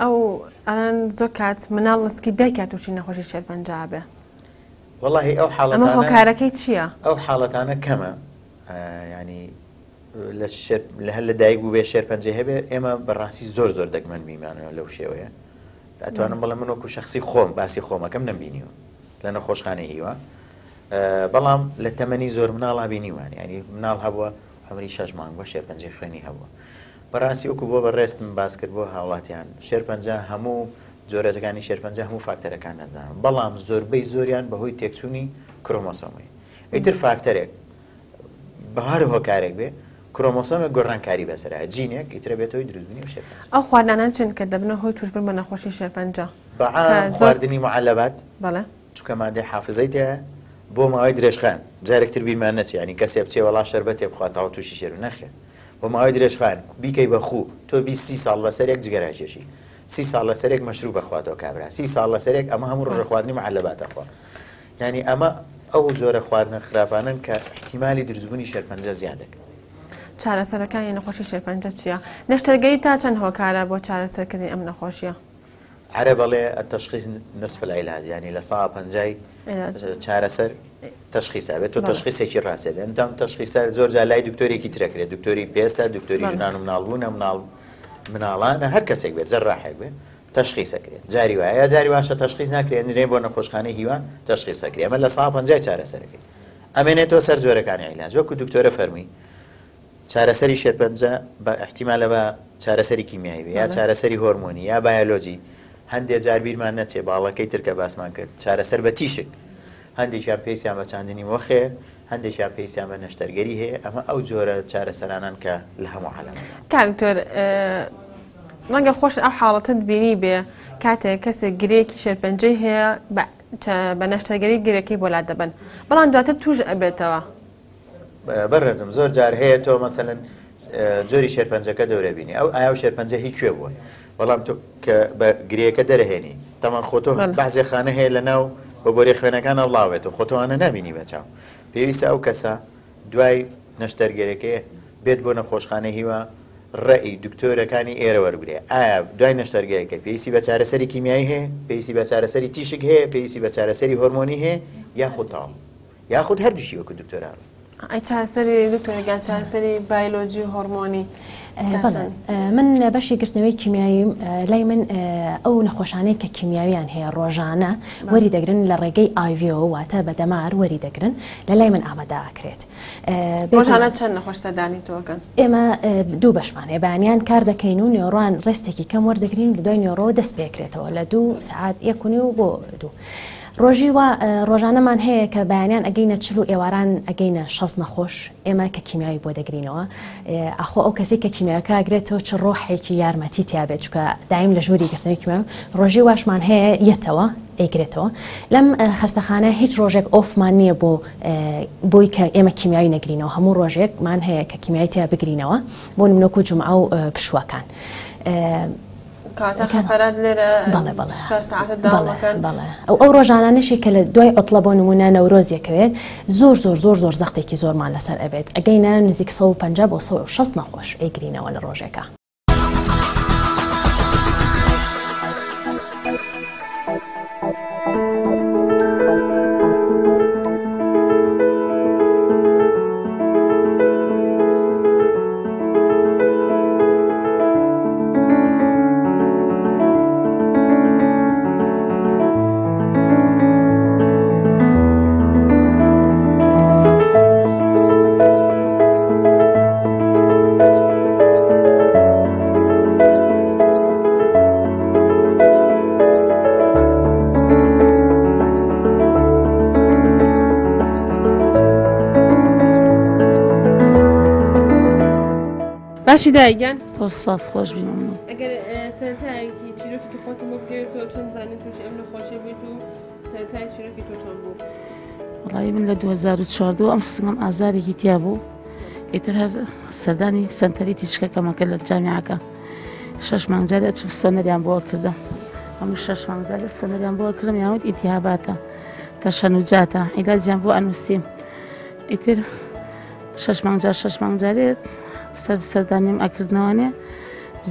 ئەو ئەلان زۆر کات مناڵ لەسکی دایکات تووشی نەخۆشی شێرپەنجە بێ. وەڵاهی ئەو حاڵەتانە ئەمە هۆکارەکەی چییە؟ ئەو حاڵەتانە کەمە ینی لە هەر لە دایک بوو بێ شێرپەنجە هەبێ ئێمە بەڕاستی زۆر زۆر دەگمەن بیمانەوە لەو شێوەیە دەتوانم بەڵێ من وەکو شەخسی خۆم باسی خۆمەکەم نەمبینیوە لە نەخۆشخانەی هیوە بەڵام لە تەمەنی زۆر مناڵا بینیوان ینی مناڵ هەبووە عمری 6 مانگ بۆ شێرپەنجەی خوێنی هەبووە بەڕاستی وەکو بۆ بەڕێستم باس کرد بۆ هاوڵاتیان شێرپەنجە هەموو جۆرەکانی شێرپەنجە هەموو فاکتەرەکان نەزانم بەڵام زۆربەی زۆریان بەهۆی تێکچوونی کرۆمۆسۆمەوەی ئیتر فاکتەرێک بەهار هۆکارێک بێ کرۆمۆسۆمێک گۆڕانکاری بەسەرە جینێک ئیترە بێتەوەی دروستبوونی شێرپەنجە. ئەو خواردانان چن کە دەبنە هۆی توشبن بە نەخۆشی شێرپەنجە بەعام خواردنی معلبات بەڵێ چونکە مادەی حافزەی تەیە بۆ ماوەی درێژخان جارێکتر بیرمان نەچێ ینی کەسێ بچێ وەڵا شەربەتێ بخواتەوە تووشی شێر نەخێ بۆ ماوەی درێژخان بیکەی بە خوو تۆ 20 ساڵ لەسەرێک جگەراکێشی 30 ساڵ لەسەرێک مەشروب بەخواتەوە کابرا 30 ساڵ لەسەرێک ئەمە هەموو ڕۆژە خواردنی معلباتە خوا ینی ئەمە ئەو جۆرە خواردنە خراپانن کە احتیمالی دروستبوونی شێرپەنجە زیاد دەکەن. چارەسەرەکانی نەخۆشی شێرپەنجە چییە؟ نەشتەرگەی تا چەند هۆکارە بۆ چارەسەرکردنی ئەم نەخۆشیە؟ عرە بەڵێ التشخیص نصف العلاج ینی لە 150 چارەسەر تشخیصە بێت تۆ تشخیصێکی ڕاستە بێت ئەم تشخیصە زۆر جار لای دکتۆرێکی ترەکرێت دکتۆری پێستە دکتۆری ژنان و مناڵبوونە مناڵانە هەر کەسێک بێت جەراحێک بێت تشخیصەکرێت جاری وایە جاری واشە تشخیص ناکرێت نرێن بۆ نەخۆشخانەی هیوان تشخیصەکرێت ئەمە لە 150 چارەسەرەکەی ئەمێنێتەوە سەر جۆرەکانی عیلاج وەکو دکتۆرە فەرمی چارەسەری شێرپەنجە بە احتیمالە بە چارەسەری کیمیایی بێ یا چارەسەری هۆرمۆنی یا بایۆلۆجی هەندێک جار بیرمان نەچێ باڵەکەی ترکە باسمان کرد چارەسەر بە تیشک هەندێکیان پێیان بە چاندنی وەخێ هەندێکیان پێیان بە نەشتەرگەری هەیە ئەمە ئەو جۆرە چارەسەرانان کە لە هەموو عالەم کاکتۆر ڕەنگە خۆش ئەو حاڵەتت بینی بێ کاتێک کەسێک گرێکی شێرپەنجەی هەیە بە نەشتەرگەری گرێکەی بۆلا دەبن بەڵام دواتر توش ئەبێتەوە بەڕێزم زۆر جار هەیە تۆ مەسەلەن جۆری شێرپەنجەکە دەورە بینی ئەو ئایا و شێرپەنجە هیچ کوێ بووە بەڵام تۆ کە بە گرێەکە دەرەهێنی تەمان خۆتۆ بەعزێ خانە هەیە لە ناو بە بۆرێ خوێنەکان هەڵاوێت و خۆتۆوانە نبینی بەچاو پێویستە ئەو کەسە دوای نەشتەرگەرەکەی بێت بۆ نەخۆشخانە هیوە ڕێی دکتۆرەکانی ئێرە وەرگێ ئایا دوای نەشتەرگەیەکە پێویستی بە چارەسەری کیمیایی هەیە پێویستی بە چارەسەری تیشک هەیە پێویستی بە چارەسەری هۆرمۆنی هەیە یاخود تاڵ یاخود هەردووشی وەکو دکتۆران ئەی چارەسەری دکتۆرەکان چارەسەری بایۆلۆجی هۆرمۆنی من بەشی گرتنەوەی کیمیایی لای من ئەو نەخۆشانەی کە کیمیاویان هەیە ڕۆژانە وەری دەگرن لە ڕێگەی ئایڤۆ واتە بە دەمار وەری دەگرن لە لای من ئامادەکرێت ڕۆژانە چەند نەخۆش سەردانی تۆکەن ئێمە دوو بەشمانەیە بەیانیان کار دەکەین و نێڕوان ڕستێکی کەم وەردەگرین لە دوای نێڕۆ دەست پێکرێتەوە لە 2 سعات 1 و بۆ 2 ڕۆژی وە ڕۆژانەمان هەیە کە بەیانیان ئەگەینە چلو ئێواران ئەگەینە 6 نەخۆش ئێمە کە کیمیایی بۆ دەگرینەوە ئەخۆ ئەو کەسێک کە کیمیاکە ئەگرێتەوە چ ڕۆحێکی یارمەتی تیابێت چکە دایم لە ژووری گرتنەوەی کیمیاوی ڕۆژی واشمان هەیە یەتەوە ئەیگرێتەوە لەم خەستەخانە هیچ ڕۆژێک ئۆفمان نییە بۆی کە ئێمە کیمیایی نەگرینەوە هەموو ڕۆژێکمان هەیە کە کیمیایی تیا بگرینەوە بۆ نمونەکو جومعە و پشوەکان ئەو ڕۆژانانشی کە لە دوای عوتڵە بۆ نمونە نەورۆزیەکەوێت زۆر زۆر زۆر زۆر زەختێکی زۆرمان لەسەر ئەبێت ئەگەینە نزیک 150 بۆ 160 نەخۆش ئەیگرینەوە لە ڕۆژێکە. باشی دایگەن سپاس خۆش بینم. ئەگەر سەرەتایەکی چیرۆکی تو خۆتم بۆ بگەێتەوە چەند زانین تووشی ئەم نەخۆشیە بوویت و سەرەتای چیرۆکی تۆ چۆن بوو؟ وڵی من لە 2014 ئەم سنگم ئازارێکی تیا بوو. ئیتر هەر سەردانی سنتەری تیشکەکەمەکە لە جامیعەکە 6 مانگجارێ سۆنەریان بۆ کردم. هەموو 6 مانگجارێ سۆنەریان بۆ کردم یاوت ئیتیهاباتە تەشەنوجاتە عیلاجیان بۆ ئەنووسیم. ئیتر 6 مانگجارێت سەردانیم ئەکردنەوەنێ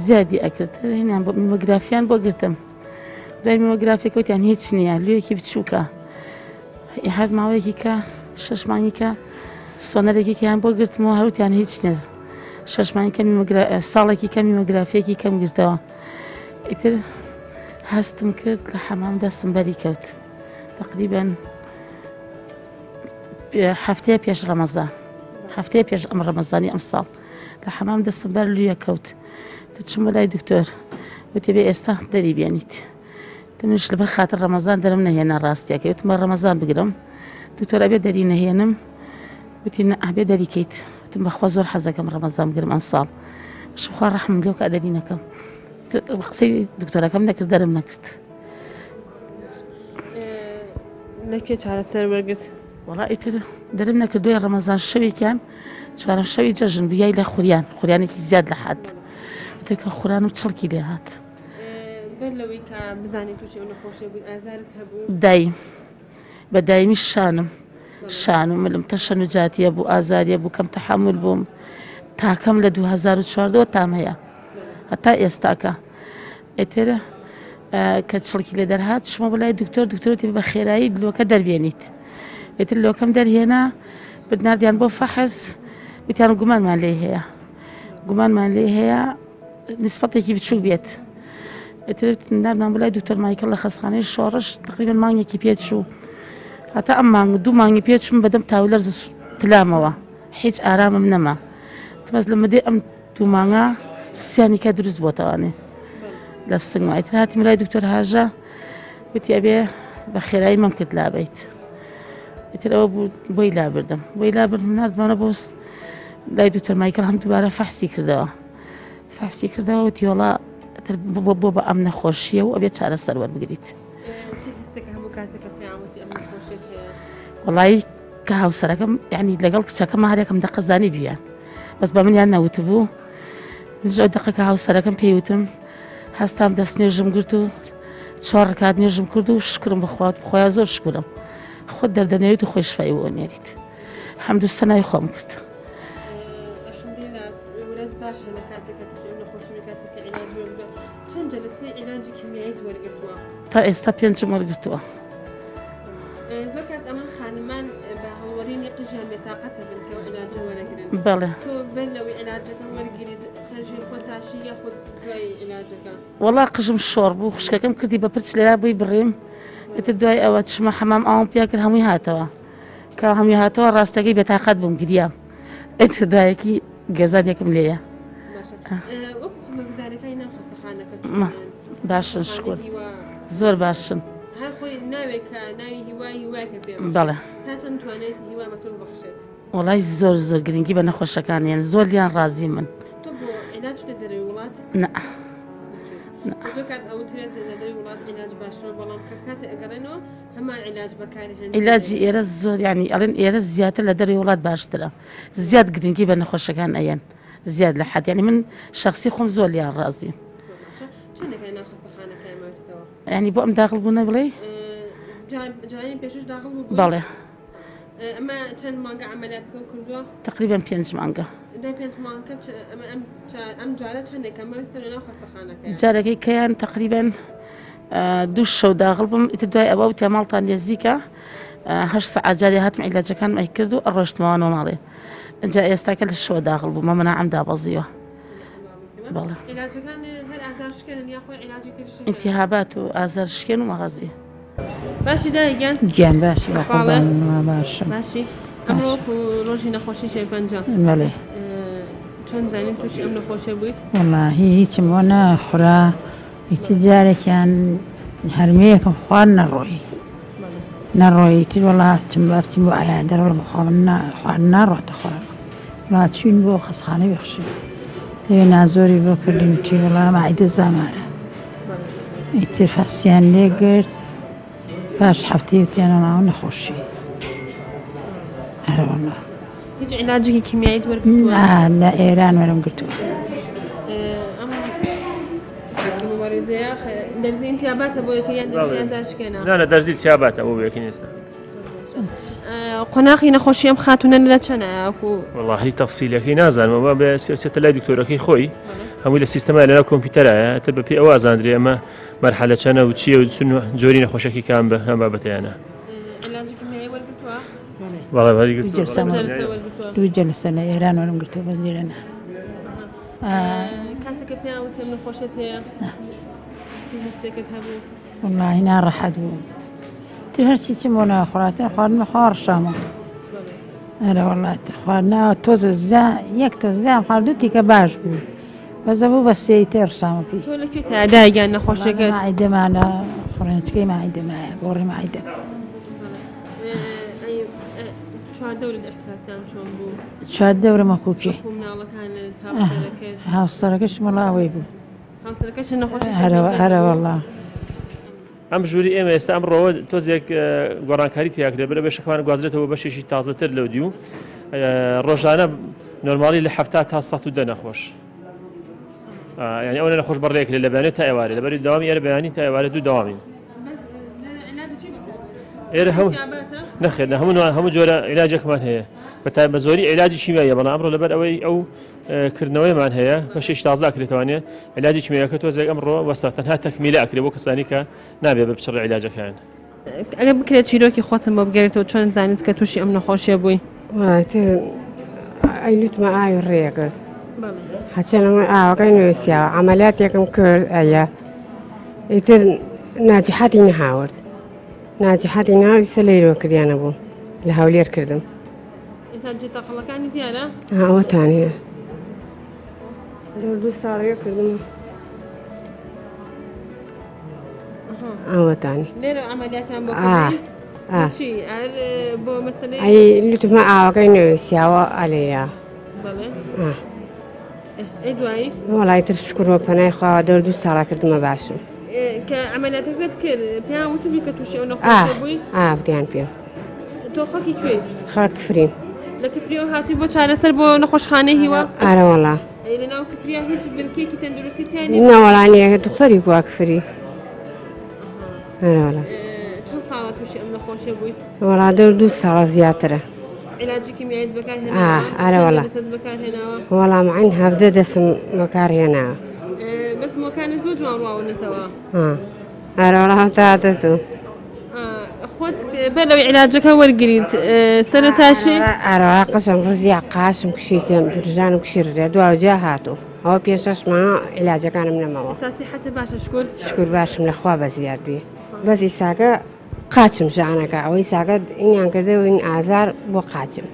زیادی ئەکرد هینیان بۆ میمۆگرافیان بۆ گرتم. دوای میمۆگرافیەکە وتیان هیچ نییە لوێیەکی بچووکە هەر ماوەیەکی کە 6 مانگیکە سۆنەرێکیان بۆ گرتمەوە هەروتیان هیچ نیە 6 مانگیکە ساڵێکی کە میمۆگرافیەکی کەم گرتەوە. ئیتر هەستم کرد لە حەمام دەستم بەری کەوت تقریباً هەفتەیە پێش ڕەمەزان هەفتەیە پێش ئەم ڕەمەزانی ئەم ساڵ لە حەمام دەستم بەر لویە کەوت. چوومە لای دکتۆر وتی بێ ئێستا دەری بێنیت. دمش لەبەر خاتر ڕەمەزان دەرم نەهێنا ڕاستیەکە وتمە ڕەمەزان بگرم. دکتۆر ئەبێ دەری نەهێنم وتی ئەبێ دەریکەیت. وتم بەخوا زۆر حەزەکەم ڕەمەزان بگرم ئەم ساڵ شخوا ڕەحمم لێو کە دەری نەکەم. قسەی دکتۆرەکەم نەکرد دەرم نەکرد. لەکوێ چارەسەر وەرگرت؟ وەڵا ئیتر دەرم نەکردووی ڕەمەزان شەوێکیان چوارەم شەوی جەژن بوویای لە خوریانێکی زیاد لە حەد کە خورانم چڵکی لێ هات. بەر لەوەی کە بزانێت تووشی ئەو نەخۆشیە بوویت ئازارت هەبوو؟ دایم بە دایمی شانم ملم تەشەنوجاتیە بوو ئازاریە بوو کەم تەحمل بووم تاکەم لە 2014 تامەیە هەتا ئێستاکە. ئێتر کە چڵکی لێ دەرهات شمە بەلای دکتۆرتی بە خێرایی لۆکە دەربێنیت. ئێتر لۆکەم دەرهێنا بناردیان بۆ فەحز وتیان گومانمان لێ هەیە نسبەتێکی بچوو بێت. ئێتر ناردمان بەلای دکتۆر مایکل لە خەستخانەی شۆڕش تقریباً مانگێکی پێچوو هەتا ئەم مانگ 2 مانگی پێچم بەدەم تاولەرز تلامەوە هیچ ئارامم نەما. تمەز لە مدەی ئەم 2 مانگە سیانیکە دروست بۆتەوانێ لە سنگمە. ئیتر هاتیم لای دکتۆر هاژە وتی ئەبێ بە خێرایی مەم کرد لابیت. ئیتر ئەوە بوو بۆی لابردم ناردمانە بۆ لای دکتۆر مایکل هەم دووبارە فەحسی کردەوە وتی وەڵا بۆ بە ئەم نەخۆشیە و ئەبێ چارەسەر وەربگریت. وەڵی کە هاوسەرەکەم یعنی لەگەڵ کچەکەم هەرێکم دەقەزانی بیان بەس بە منیان نەوت بوو. منش ئەو دقەکە هاوسەرەکەم پێیوتم هەستام دەست نوێژم گرت و 4 ڕکات نوێژم کرد و شکرم بخوات بخۆیان زۆر شکرم خۆت دەردەنێریت و خۆی شفای بۆ نێریت حەمد و سەنای خۆم کرد. تا ئێستا 5 وەرگرتووە. زۆر کات ئەمان خانمان بە هەوەرینی قژیان بێتاقەتە بن کە عیلاجە وەرەگرن. بەڵێ تۆ بەر لەوەی عیلاجەکە وەرگیریت خەرجی خۆتاشی یا خۆت دوای عیلاجەکە؟ وەڵا قژم شۆڕ بوو خوشکەکەم کردی بە پرچ لێرا بووی بڕیم. ئێتر دوای ئەوە چمە حەمام ئاوم پیا کرد هەمووی هاتەوە کە هەمووی هاتەوە ڕاستەکەی بێتاقەت بووم گریام. ئێتر دوایەکی گەزادێکم لێیە. وەکو خزمەتگوزارەکانی ناو خەستەخانەکە باشن شکر زۆر باشن. هەر خۆی ناوێت کە ناوی هیوایکە پێ بەڵێ تا چەند توانێت هیوامەتۆ ببەخشێت؟ وەڵی زۆر گرنگی بە نەخۆشەکانیان زۆر لیان ڕازی من. تۆ بۆ عیلاج دە دەرەوەی وڵات؟ نە زۆر کات ئەوترێت لە دەرەوەی وڵات عیلاج باشترە بەڵام کە کاتە ئەگەڕێنەوە هەمان عیلاج بەکاری هێنن. عیلاجی ئێرە زۆر ینی ئەڵێن ئێرە زیاتر لە دەرەوەی وڵات باشترە زیاد گرنگی بە نەخۆشەکان ئەیەن زیاد لە حەد ینی من شخصی خۆم زۆر لیان ڕازیم. ینی بۆ ئەم داخل بوونە بڵێ جوانی پێشش داخل بوو؟ بەڵێ. ئەمە چەند مانگە عملیاتەکە کردووە؟ تقریباً 5 مانگە. دوای 5 مانگە ئەم جارە چەندێکە مەوێتە لەناو خەستەخانەکە؟ جارەکەی کەیان تقریباً 2 شەو داخل بووم. ئیتر دوای ئەوە وتیا ماڵتان نێزیکە 8 سەعات جارێ هاتم عیلاجەکان ئەی کرد و ڕۆشتمەوەنەوە ماڵێ. اینجا ئێستاکە لە شەوە داخل بوومە مەناعەم دابەزیوە. بەڵێ عیلاجەکان هەر ئازارشکێنن یاخۆی عیلاجی ترشن؟ ئینتیهابات و ئازارشکێن و مەغەزی. باشی دایگیان؟ گیان باشی باشە باشی. ئەمڕۆ ڕۆژی نەخۆشی شێرپەنجە. بەڵێ. چۆن زانین تووشی ئەم نەخۆشیە بوویت؟ وەڵاهی هیچم بۆ نەخورا هیچ جارێکیان هەرمەیەکم خوارد نەڕۆی تر وەڵا چم بەرچیم بۆ ئایا دەرەوە خوارد ناڕاتە خوارد وڵا چوین بۆ خەستخانە بێخشی نازۆری بۆ کردیم تی وەڵام عیدە زامارە ئیتر فەسیان لێگرت باش هەفتەیە وتیانە ناو نەخۆشی هەروەڵا هیچ علاجێکی کیمیایی وەرگرتووە؟ لە ئێران وەرم گرتووە ئەم مبارزەیە دەرزی ئینتیاباتە بۆ یەکە یان دەرزی ئازارشکێنە؟ نا لە دەرزی تیاباتە بۆ بەیەکی ئێستا قۆناغی نەخۆشی ئەم خاتونە لە چەنە ئەوکو؟ وەڵاهی تەفسیلەکەی نازانم ئەمە بە سێتە لای دکتۆرەکەی خۆی هەمووی لە سیستەمە لەناو کۆمپیوتەرایە تر بەپی ئەوە ئازاندرێ ئەمە مەرحەلە چەنە و چییە و چون جۆری نەخۆشەکی کام بە هەم بابەتەیانە علاجی کیمیایی وەرگرتووە؟ وەڵا وەری دوو جەلسە لە ئێران وەرم گرتووە بەس لێرەنا کاتێککە پێیان وتێ نەخۆشیت هەیە چی هەستێکت هەبوو؟ وڵی ناڕەحەت بوو تر هەرچی چم بۆ ناخۆراتە خواردنمە خواڕشامە ئەرە وڵات خواردنەوە تۆزە یەک تۆ زیام خواردووتی کە باش بوو بەزە بوو بە سێی تێڕشامە پێی تۆ لەکوێ تاداگەیان نەخۆشیەکەت؟ مایدەمانە خوڕێنچکەی مایدەمایە بۆ ڕێ مایدە چوار دەورت ئەحساسیان چۆن بوو؟ چوار دەورە مەکوکێ مناڵەکانت هاوسەرەکەت هاوسەرەکەش مڵاوی بوو هاوسەرەکەش نەخۆشی هەرە وەڵا ئەم ژووری ئێمە ئێستا ئەمڕۆوە تۆزێک گۆڕانکاری تیاکرێ بەرە بەشەکان گوازرێتەوە بەشێکی تازەتر لەو دی و ڕۆژانە نۆرمالی لە 70 تا 110 نەخۆش ینی ئەوە نەخۆش بەڕێک لە بەیانێت تا ئێوارێ لەبەری داوامی ئێرە بەیانی تا ئێوارە دوو داوامین ئێرە نەخێر هەموو جۆرە عیلاجێکمان هەیە بە زۆری عیلاجی کیمیاییە بەڵام ئەمڕۆ لەبەر ئەوەی ئەو کردنەوەیمان هەیە بەشێکی تازە ئەکرێتوانێ عیلاجی کیمیاییەکە تۆزێک ئەمڕۆ وەستا تەنها تەکمیلە ئەکرێ بۆ کەسانی کە نابێت بە بچڕ عیلاجەکان ئەگە بکرێت چیرۆکی خۆتم بۆ بگەێتەوە چۆن زانیت کە تووشی ئەم نەخۆشیە بووی؟ ئەیلوتمە ئاوی ڕێگرت هەچەنەوە ئاوەکەی نووسیاوە عملیاتێکم کرد ئەیە ئیتر ناجحەتی نەهاورد ناجحەتی ناوی سە لەیرۆ کردیانە بوو لە هەولێر کردم ئێستا جێتاقەڵەکانی دیارە؟ ئەوەتانە دوو ساڵەیە کردم ئەوەتانی لێرە ئەمەلیاتیان بۆ چی بۆ مەسەلەی ئەی لوتمە ئاوەکەی نووسیاوە ئەلێرا بەڵێ ئەی دوایی؟ وەڵای تر شکرۆ پەنای خواوە دوو ساڵا کردمە باشم کە ئەمەلیاتەکەت کرد پێیان وتبی کە تووشی ئەو نەخۆشیە بووی؟ وتیان پێ تۆ خەڵکی کوێیت؟ خەڵک کفریم لە کفریەوە هاتی بۆ چارەسەر بۆ نەخۆشخانەی هیوا؟ ئارە وەڵا لەناو کفریا هیچ بنکێکی تەندروستیتیانی؟ نەوەڵانیە دختەری گووا کفری ئەرە چەند ساڵە تووشی ئەم نەخۆشیە بوویت؟ وەڵا دوو ساڵە زیاترە علاجی کیمیاییت بەکارهێناوە؟ ئارە وەڵا دەست بەکارهێناوە؟ وەڵام عین هەفتە دەستم بەکارهێناوە بەس مۆکانە زۆر جوان ڕواونەتەوە ئارە وەڵا هەتاتە تو خۆت بە لەوەی علاجەکە وەرگریت سەرەتاشی؟ ئارەوە قەشم ڕزیە قاشم کشیتم برژانم کشیڕێ دواوجا هاتوو ئەوە پێشەشمە عیلاجەکانم نەمەوە ساسی حەتە باشە شکر شکر باشم لەخوا بە زیاد بێ بەزی ساگە قاچم ژانەکە ئەوەی ساگە ئینیان کردەوە این ئازار بۆ قاچم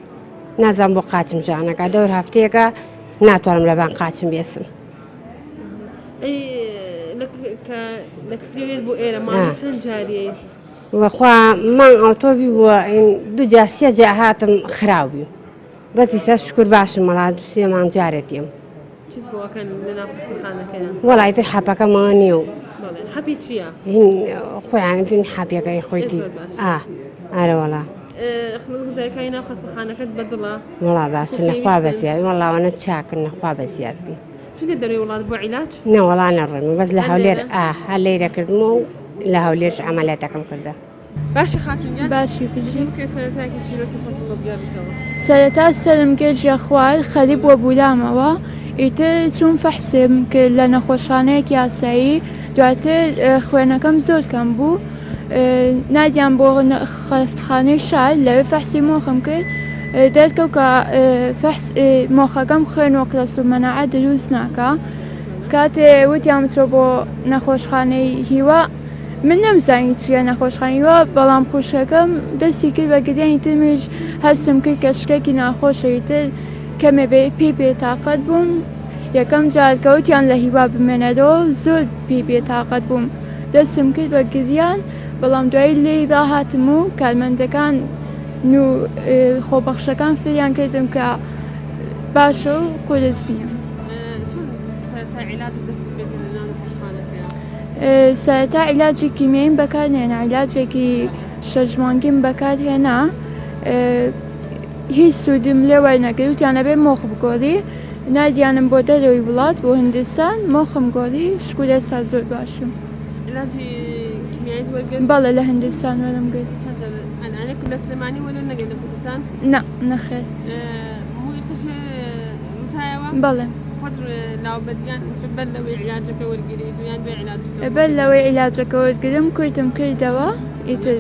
نازان بۆ قاچم ژانەکە دەور هەفتەیەکە ناتوانم لەبان قاچم بێسم لە کفرێت بۆ ئێرە ماڵی چەند جاریە؟ وەخوا مانگ ئۆتۆبی بووە دوو جا سێ جا هاتم خراو بوو بەزی سە شکر باشم مەڵا دوو سێ مانگ جارێتیم چیت بۆکەن لەناو قسەخانەکەیان؟ وەڵای تر حەپەکەمەوە نییە و حەپی چییە؟ خۆیان حەپیەکەی خۆی دی ئارە وەڵا زەرەکانی ناو قسەخانەکەت بەدڵە؟ وەڵا باشە نەخوا بە زیاد وەڵاوانە چاکن نەخوا بە زیاد بی چیتە دەروی وڵات بۆ عیلاج؟ نەوەڵا نەڕێم بەس لە هەولێر هەر لێرە کردمە و لە هەولێرش عملیاتەکەم کردە باشی خاتونیان؟ باشی بژی سەرەتاکی چیرۆکی خۆتم بۆ بگەڕێتەوە سەرەتا سەرمگەرجە خوارد خەریب بۆ بولامەوە ئیتر چوون فەحسم کرد لە نەخۆشخانەیەک یاسایی دواتر خوێنەکەم زۆر کەم بوو نادیان بۆ خەستخانەی شار لەوێ فەحسی مۆخم کرد دەرکەوت کە مۆخەکەم خوێن و کلەستر و مەناعە دروست ناکە کاتێ وتیان بچۆ بۆ نەخۆشخانەی هیوا من نەمزانی چیە نەخۆشخانەیەوە بەڵام خوشکەکەم دەستی کرد بە گریانی ترمیش هەستم کرد کە شتێکی ناخۆشەویتر کەمێ پێی بێتاقەت بووم یەکەم جارکەوتیان لە هیوا بمێنێتەوە زۆر پێی بێتاقەت بووم دەستم کرد بە گریان بەڵام دوایی لێی داهاتم و کارمەندەکان خۆبەخشەکان فریان کردم کە باشە و قولس نییە علاج دەست بێت لە ناو نەخۆشخانەکەیە؟ سەرەتا عیلاجی کیمیاییم بەکارهێنا عیلاجێکی 6 مانگیم بەکارهێنا هیچ سوودم لێ وەرنەگرت وتیانە بێ مۆخ بگۆڕی نادیانم بۆ دەرەوەی وڵات بۆ هیندستان مۆخم گۆڕی شکو ئێستا زۆر باشم. علاجی کیمیایی وەرگرت؟ بەڵێ لە هیندستان وەرم گرت. ئەنانێک لە سلێمانی وەرە نەگەی لە کوردستان؟ نا نەخێر. مویتەشێ وتایەوە؟ بەڵێ. خۆت لاوبەریان بەر لەوەی عیلاجەکە وەرگریت و یان دوای عیلاجەکە؟ بەر لەوەی عیلاجەکە وەرگرم کورتم کردەوە ئیتر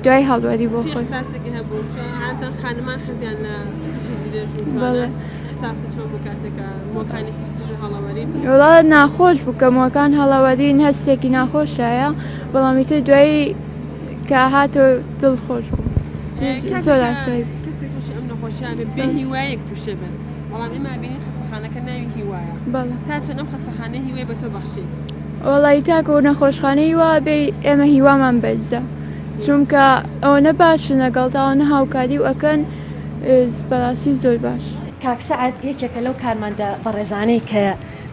دوای هەڵوەری بۆ خۆی. ئەحساسێکی هەبوو عادەتەن خانمان حەزیان لە تووشی درێژ و جوانە ئەحساست چۆن بوو کاتێکە مۆکانی تووشی هەڵەوەرین؟ وڵات ناخۆش بوو کە مۆکان هەڵەوەرین هەستێکی ناخۆشایە بەڵام ئیتر دوایی کە هاتۆ دڵخۆش بوو زۆر ئاسایی. کەسێک تووشی ئەم نەخۆشییان بێ هیوایەک تووشێ بن بەڵام ئێمە بینین خەستەخانەکە ناوی هیوایە. بەڵێ. تا چەند ئەم خەستەخانە هیوای بە تۆ بەخشی؟ وەڵی تاکە و نەخۆشخانەی وا بێ ئێمە هیوامان بەرزە چونکە ئەوە نەباشن لەگەڵتاوە نە هاوکاری و ئەکەن بەڕاستی زۆر باش. کاکسەعەد یەکێکە لەو کارمەندە بەڕێزانەی کە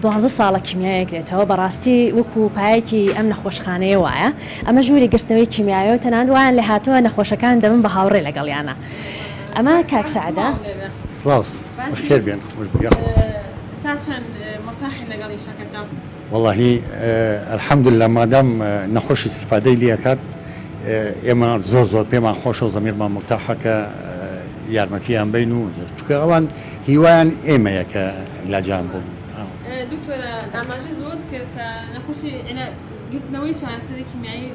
12 ساڵە کیمیایەگرێتەوە بەڕاستی وەکو پایەکی ئەم نەخۆشخانەیە وایە ئەمە ژووری گرتنەوەی کیمیایەوە تەنان وایان لە هاتووە نەخۆشەکان دەبن بە هاوڕێ لەگەڵیانە ئەمە کاکسەعەدە خێر بێن تا چەند مرتاحی لەگەڵ ئیشەکەتان؟ والله الحمد لله مادام نەخۆش استفادەی لێکات ئێمە زۆر پێمان خۆشە و زەمیرمان مرتاحەکە یارمەتیان بین و چونکە ئەوان هیوایان ئێمەیە کە عیلاجیان بوو. دکتۆرە ئاماژە بۆت کرد کە نەخۆشی گرتنەوەی چارەسەری کیمیایی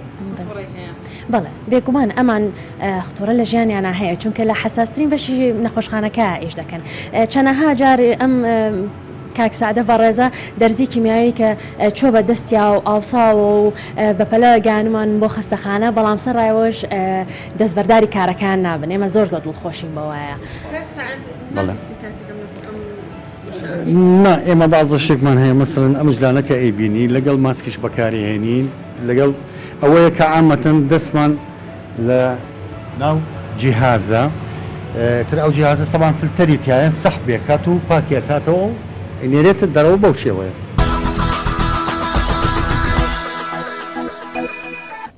خۆڕی هەیە؟ بەڵێ بێگومان ئەمان خۆرە لە ژیانیانە هەیە چونکە لە حساسترین بەشی نەخۆشخانەکە ئیش دەکەن چەنەها جار ئەم کاکسەعەدە بەڕێزە دەرزی کیمیایی کە چۆ بە دەستیا و ئاوساوە و بەپەلە گانمان بۆ خستەخانە بەڵام سەرڕایەوەش دەستبەرداری کارەکان نابن ئێمە زۆر دڵخۆشین بەوایە. نا ئێمە بازە شێکمان هەیە مەسەڵەن ئەم ژلانەکە ئەیبینی لەگەڵ ماسکیش بەکارهێنین لەگەڵ ئەوەیە کە عامەتەن دەستمان لە ناو جیهازە تر ئەو جیهازە تەمان فلتەری تایە سەح بێکات و پاکێکاتەوە نێرێتە دەرەوە بەو شێوەیە.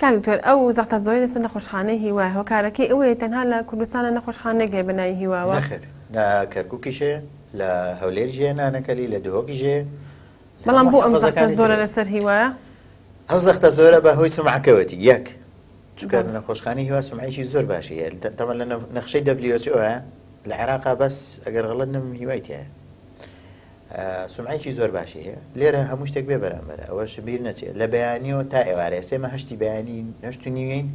کاکتۆر ئەو زەختە زۆری لەسەر نەخۆشخانەی هیوای هۆکارەکەی ئەوەیە تەنها لە کوردستانە نەخۆشخانەگەی بەناوی هیواوە؟ نەخێر لە کەرکووکیشێ لە هەولێرژێ نانەکەلی لە دهۆکیژێ بەڵام بۆ ئەم زەختە زۆرە لەسەر هیوایە؟ ئەو زەختە زۆرە بە هۆی سومعەکەوەتی یەک چونکە نەخۆشخانەی هیوا سومعەیەکی زۆر باشیە تەمەن لە نەخشەی WHO لە عێراقا بەس ئەگەر غەڵەت نم هیوای تایە سومعەیەکی زۆر باشی هەیە لێرە هەموو شتێک بێ بەرامبەرە ئەوەش بیر نەچێت لە بەیانیەوە تا ئێوارە سێمە هەشتی بەیانی نەشت و نیوەین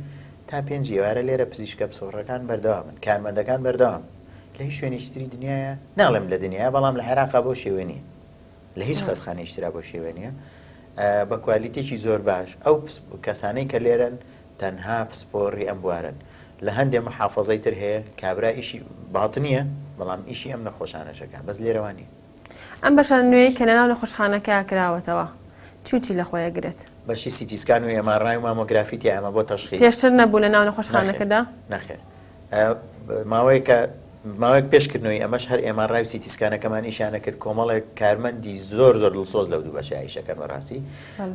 تا 5 ئێوارە لێرە پزیشکە پسۆڕەکان بەردەوامن کارمەندەکان بەردەوام لە هیچ شوێنیشتری دنیاە ناڵێم لە دنیا بەڵام لە عێراقا بۆ شێوێ نیە لە هیچ خەستخانەیشترا بۆ شێوێ نیە بە کوالیتێکی زۆر باش ئەو کەسانەی کە لێرن تەنها پسپۆڕی ئەم بوارن لە هەندێک محافەزەی تر هەیە کابرا ئیشی باتنیە بەڵام ئیشی ئەم نەخۆشانەشەکە بەس لێرەوانی ئەم بەشە نوێی کە لەناو نەخۆشخانەکە کراوەتەوە چی لە خۆیە گرێت؟ بەشی سیتیسکان و ئێمارای و مامۆگرافیتی ئەمە بۆ تەشخیص پێشتر نەبوو لەناو نەخۆشخانەکەدا؟ نەخێر ماوەیەک پێشکردنەوەی ئەمەش هەر ئێمارای و سیتیسکانەکەمان ئیشانە کرد کۆمەڵێک کارمەندی زۆر دڵسۆز لەو دوو بەشە ئیشەکەن بەڕاستی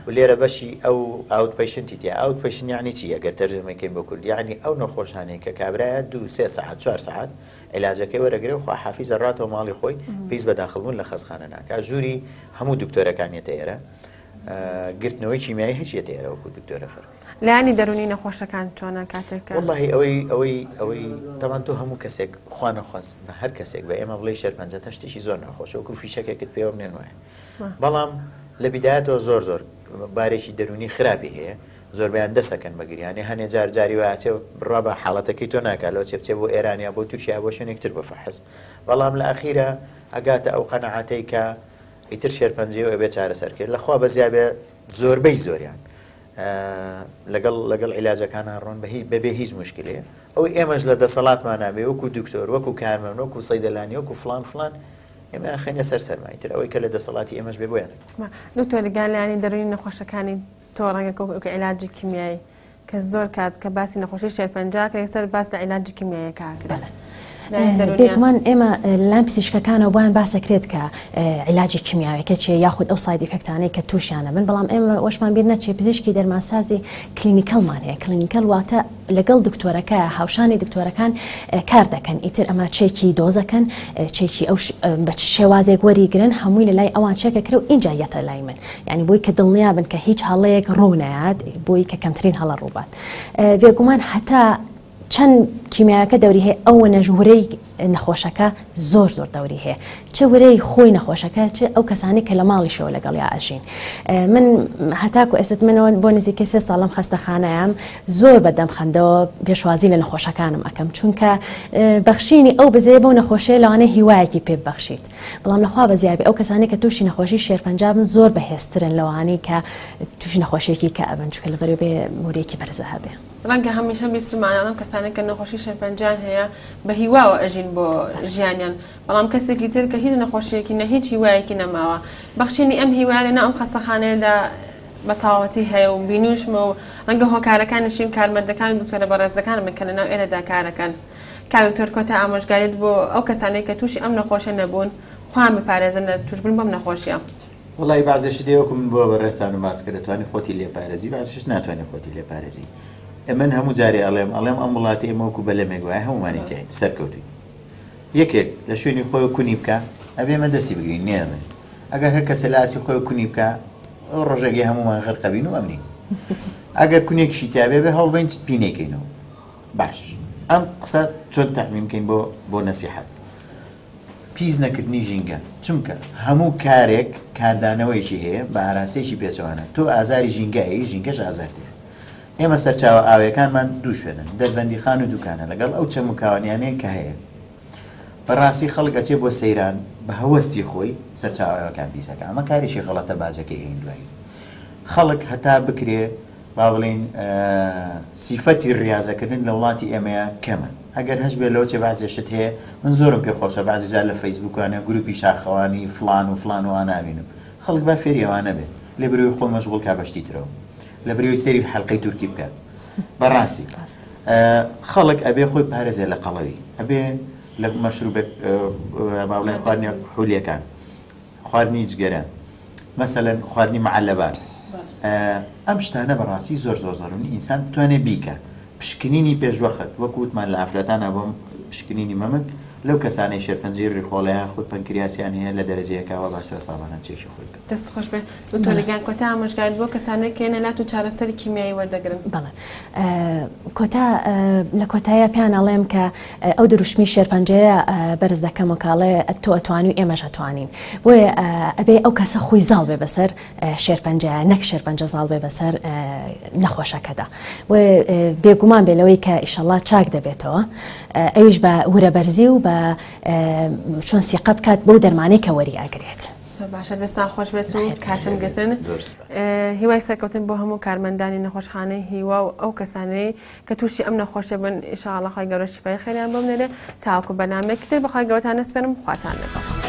و لێرە بەشی ئەو ئاوت پیشنتی تیا ئاوت پیشن یعنی چی ئەگەر تەرجەمەکەین بۆ کورد یعنی ئەو نەخۆشانەی کە کابرایە 2-3 ساعت 4 ساعت علاجەکەی وەرەگرێ و خواحافیز ڕاتەوە ماڵی خۆی پێویست بە داخڵبوون لە خەستخانە ناکات ژووری هەموو دکتۆرەکانیەتە ئێرە گرتنەوەی کیمیایی هیچیەتە ئێرە وەکو دکتۆرە فەر لایانی دەرونی نەخۆشەکان چۆنە کاتێک والله ئەوەی تەوان تۆ هەموو کەسێک خوا نەخواست بە هەر کەسێک بە ئێمە بڵێ شەرپەنجە تەشتێکی زۆر ناخۆش وەکو فیشەکێکت پێوە بنێن وایە بەڵام لە بیدایەتەوە زۆر بارێکی دەرونی خراپی هەیە زۆربیان دەسەکەن بەگریانی هەنێ جاری وایە بڕا بە حاڵەتەکەی تۆ ناکاتەوە چێ بۆ ئێرانیا بۆ تورکیا بۆ شوێنێکتر بە فەحس بەڵام لە ئەخیرە ئەگاتە ئەو قەنەعاتەی کە ئیتر شێرپەنجەوە بێ چارەسەر کرد لەخوا بەزیابێ زۆربەی زۆریان لەگەڵ عیلاجەکانان ڕۆن بەبێ هیچ مشکلەیە ئەو ئێمەش لە دەسەڵاتمان نابێ وەکو دکتۆر وەکو کارمەند وەکو سەیدەلانی وەکو فلان ئێمە خێنە سەر سەرمایتر ئەوەی کە لە دەسەڵاتی ئێمەش بێ بۆیان دکتۆر لەگەڵ لایانی دەرونی نەخۆشەکانی تۆ ڕەنگە عیلاجی کیمیایی کە زۆر کات کە باسی نەخۆشی شێرپەنجە کە سەر باس لە عیلاجی کیمیاییەکە کرد بێگومان ئێمە لام پزیشکەکانە بۆیان باسەکرێت کە عیلاجی کیمیاویەکە چیە یاخود ئەو سایدی ئیفێکتانەی کە تووشیانە بن بەڵام ئێمە وەشمان بیر نەچێ پزیشکی دەرمانسازی کلینیکەڵمان هەیە کلینیکەل واتە لەگەڵ دکتۆرەکە هاوشانی دکتۆرەکان کار دەکەن ئیتر ئەمە چێکی دۆزەکەن چێکی ئەو بە شێوازێک وەریگرن هەمووی لە لای ئەوان چێکەکرێ و اینجا یەتە لای من یعنی بۆی کە دڵنیا بن کە هیچ هەڵەیەک ڕوونایات بۆی کە کەمترین هەڵە ڕووبات بێگومان هەتا چەند کیمیاکە دەوری هەیە ئەوە نەژورەی نەخۆشەکە زۆر دەوری هەیە چه وەرەی خۆی نەخۆشەکە چ ئەو کەسانی کە لە ماڵیشەوە لەگەڵ یا ئەژین من هەتاکو ئێست منەوە بۆ نزیکەی 3 ساڵم خەستەخانەیەم زۆر بەدەم خەندەوە پێشوازی لە نەخۆشەکانم ئەەکەم چونکە بەخشینی ئەو بزێ بەو نەخۆشیە لەوانەیە هیوایەکی پێ بەخشیت بەڵام لەخوا بەزیابی ئەو کەسانی کە تووشی نەخۆشی شێرپەنجابن زۆر بەهێزترن لەوانەی کە تووشی نەخۆشیێکی کە ئەبن چونکە لەبەرەوە بێ مورێکی بەرزە هەبێ ڕەنگە هەمیشە بیستمانیان کەسانێک کە نەخۆشی شێرپەنجان هەیە بە هیواوە ئەژین بۆ ژیانیان بەڵام کەسێکی تر کە هیچ نەخۆشیەکی نە هیچ هیوایەکی نەماوە بەخشینی ئەم هیوایانە ئەم خەستەخانەیەدا بەتاوەتی هەیە و بینوشمە و ڕەنگە هۆکارەکانیشیم کارمەندەکان دکتۆرە بەڕێزەکان بکەن لەناو ئێرەدا کارەکەن کاکتۆر کۆتا ئامۆژگاریت بۆ ئەو کەسانەی کە تووشی ئەم نەخۆشە نەبوون خوان بپارێزن لە توشبوون بەم نەخۆشیە وڵی بازێشی دێوەکم بۆ بەڕێستان و باس کە دەتوانانی خۆتی لێپارێزی بازش ناتوانێت خۆتی لێپارێزی ئەمن هەموو جارێ ئەڵێم ئەم وڵاتی ئێمەوەکو بە لەمێگوای هەمومانی تای سەرکەوتوی یەکێک لە شوێنی خۆی کونی بکە ئەبێمە دەستی بگرین نێڵێ ئەگەر هەر کەسە لە ئاسی خۆی کونی بکە ڕۆژێکی هەمومان غەرقەبین و ئەمنی ئەگەر کونێکیشی تابێ بێ هەڵبین پینێکەینەوە باش ئەم قسە چۆن تەحمیم بکەین بۆ نەسیحەت پیس نەکردنی ژینگە چونکە هەموو کارێک کاردانەوەیکی هەیە بە ئاراسێکی پێچەوانە تۆ ئازاری ژینگایی ژینگەش ئازارتێ ئێمە سەرچاوە ئاوەکانمان دوو شوێنن دەربەندی خان و دوکانە لەگەڵ ئەو چەموکاوانیانەیە کە هەیە بەڕاستی خەڵک ئەچێ بۆ سەیران بە هەوەستی خۆی سەرچاوەکان پیسەکە ئەمە کاریشی خەڵەتە باجەکەی هەین دوایی خەڵک هەتا بکرێ با بڵین سیفەتی ڕاضەکردن لە وڵاتی ئێمەیە کەمە ئەگەر هەش بێ لەوە چێ بازێشت هەیە من زۆرم پێ خۆشە بازی جار لە فەیسبوکانە گروپی شاخەوانی فلان و ئانابینم خەڵک با فێری ئەوانە بێت لێ بروی خۆ مەشغوڵ کا بەشتی ترەوە لە بروی سەری حەڵقەی تورکی بکات بەڕاستی خەڵک ئەبێ خۆی پارێزێ لە قەڵەوی ئەبێ لە مەشروبێک باڵێن خواردنی حولیەکان خواردنی جگەرە مەسەلەن خواردنی مەعەلەبات ئەم شتانە بەڕاستی زۆر زۆرزەڕونی ئینسان بتوانێ بیکە پشکنینی پێشوەخت وەکووتمان لە ئافرەتانە بۆم پشکنینی مەمک لەو کەسانەی شێرپەنجەی ڕێخۆڵەیە خۆت پەنکریاسیان هەیە لە دەرەجەیەکەوە باشترە ساڵانە چێکی خۆی کرد دەست خۆش بێت دکتۆر لەگیان کۆتا ئامۆژگاریت بۆ کەسانێک کە نەلات و چارەسەری کیمیایی وەردەگرن بەڵێ کۆتا لە کۆتایە پیان ئەڵێم کە ئەو دروشمی شێرپەنجەیە بەرز دەکەم و کاڵێ تۆ ئەتوانی و ئێمەش ئەتوانین بۆیە ئەبێ ئەو کەسە خۆی زاڵ بێ بەسەر شێرپەنجەیە نەک شێرپەنجە زاڵ بێ بەسەر نەخۆشەکەدا بێگومان بێ لەوەی کە ئیشەڵڵا چاک دەبێتەوە ئەویش بە وورەبەرزی و بە چۆن سیقە بکات بۆ دەرمانەی کە وەری ئاگرێت باشە دەستان خۆش بێت و کاتم گرتن هیوای سەرکەوتن بۆ هەموو کارمەندانی نەخۆشخانەی هیوا و ئەو کەسانەی کە تووشی ئەم نەخۆشە بن ئیشاڵڵا خی گەورە شیفای خێریان بۆ بنێرێ تاوەکو بەنامێک تر بەخوای گەورەتان نەسپێرم خواتان لەگەڵ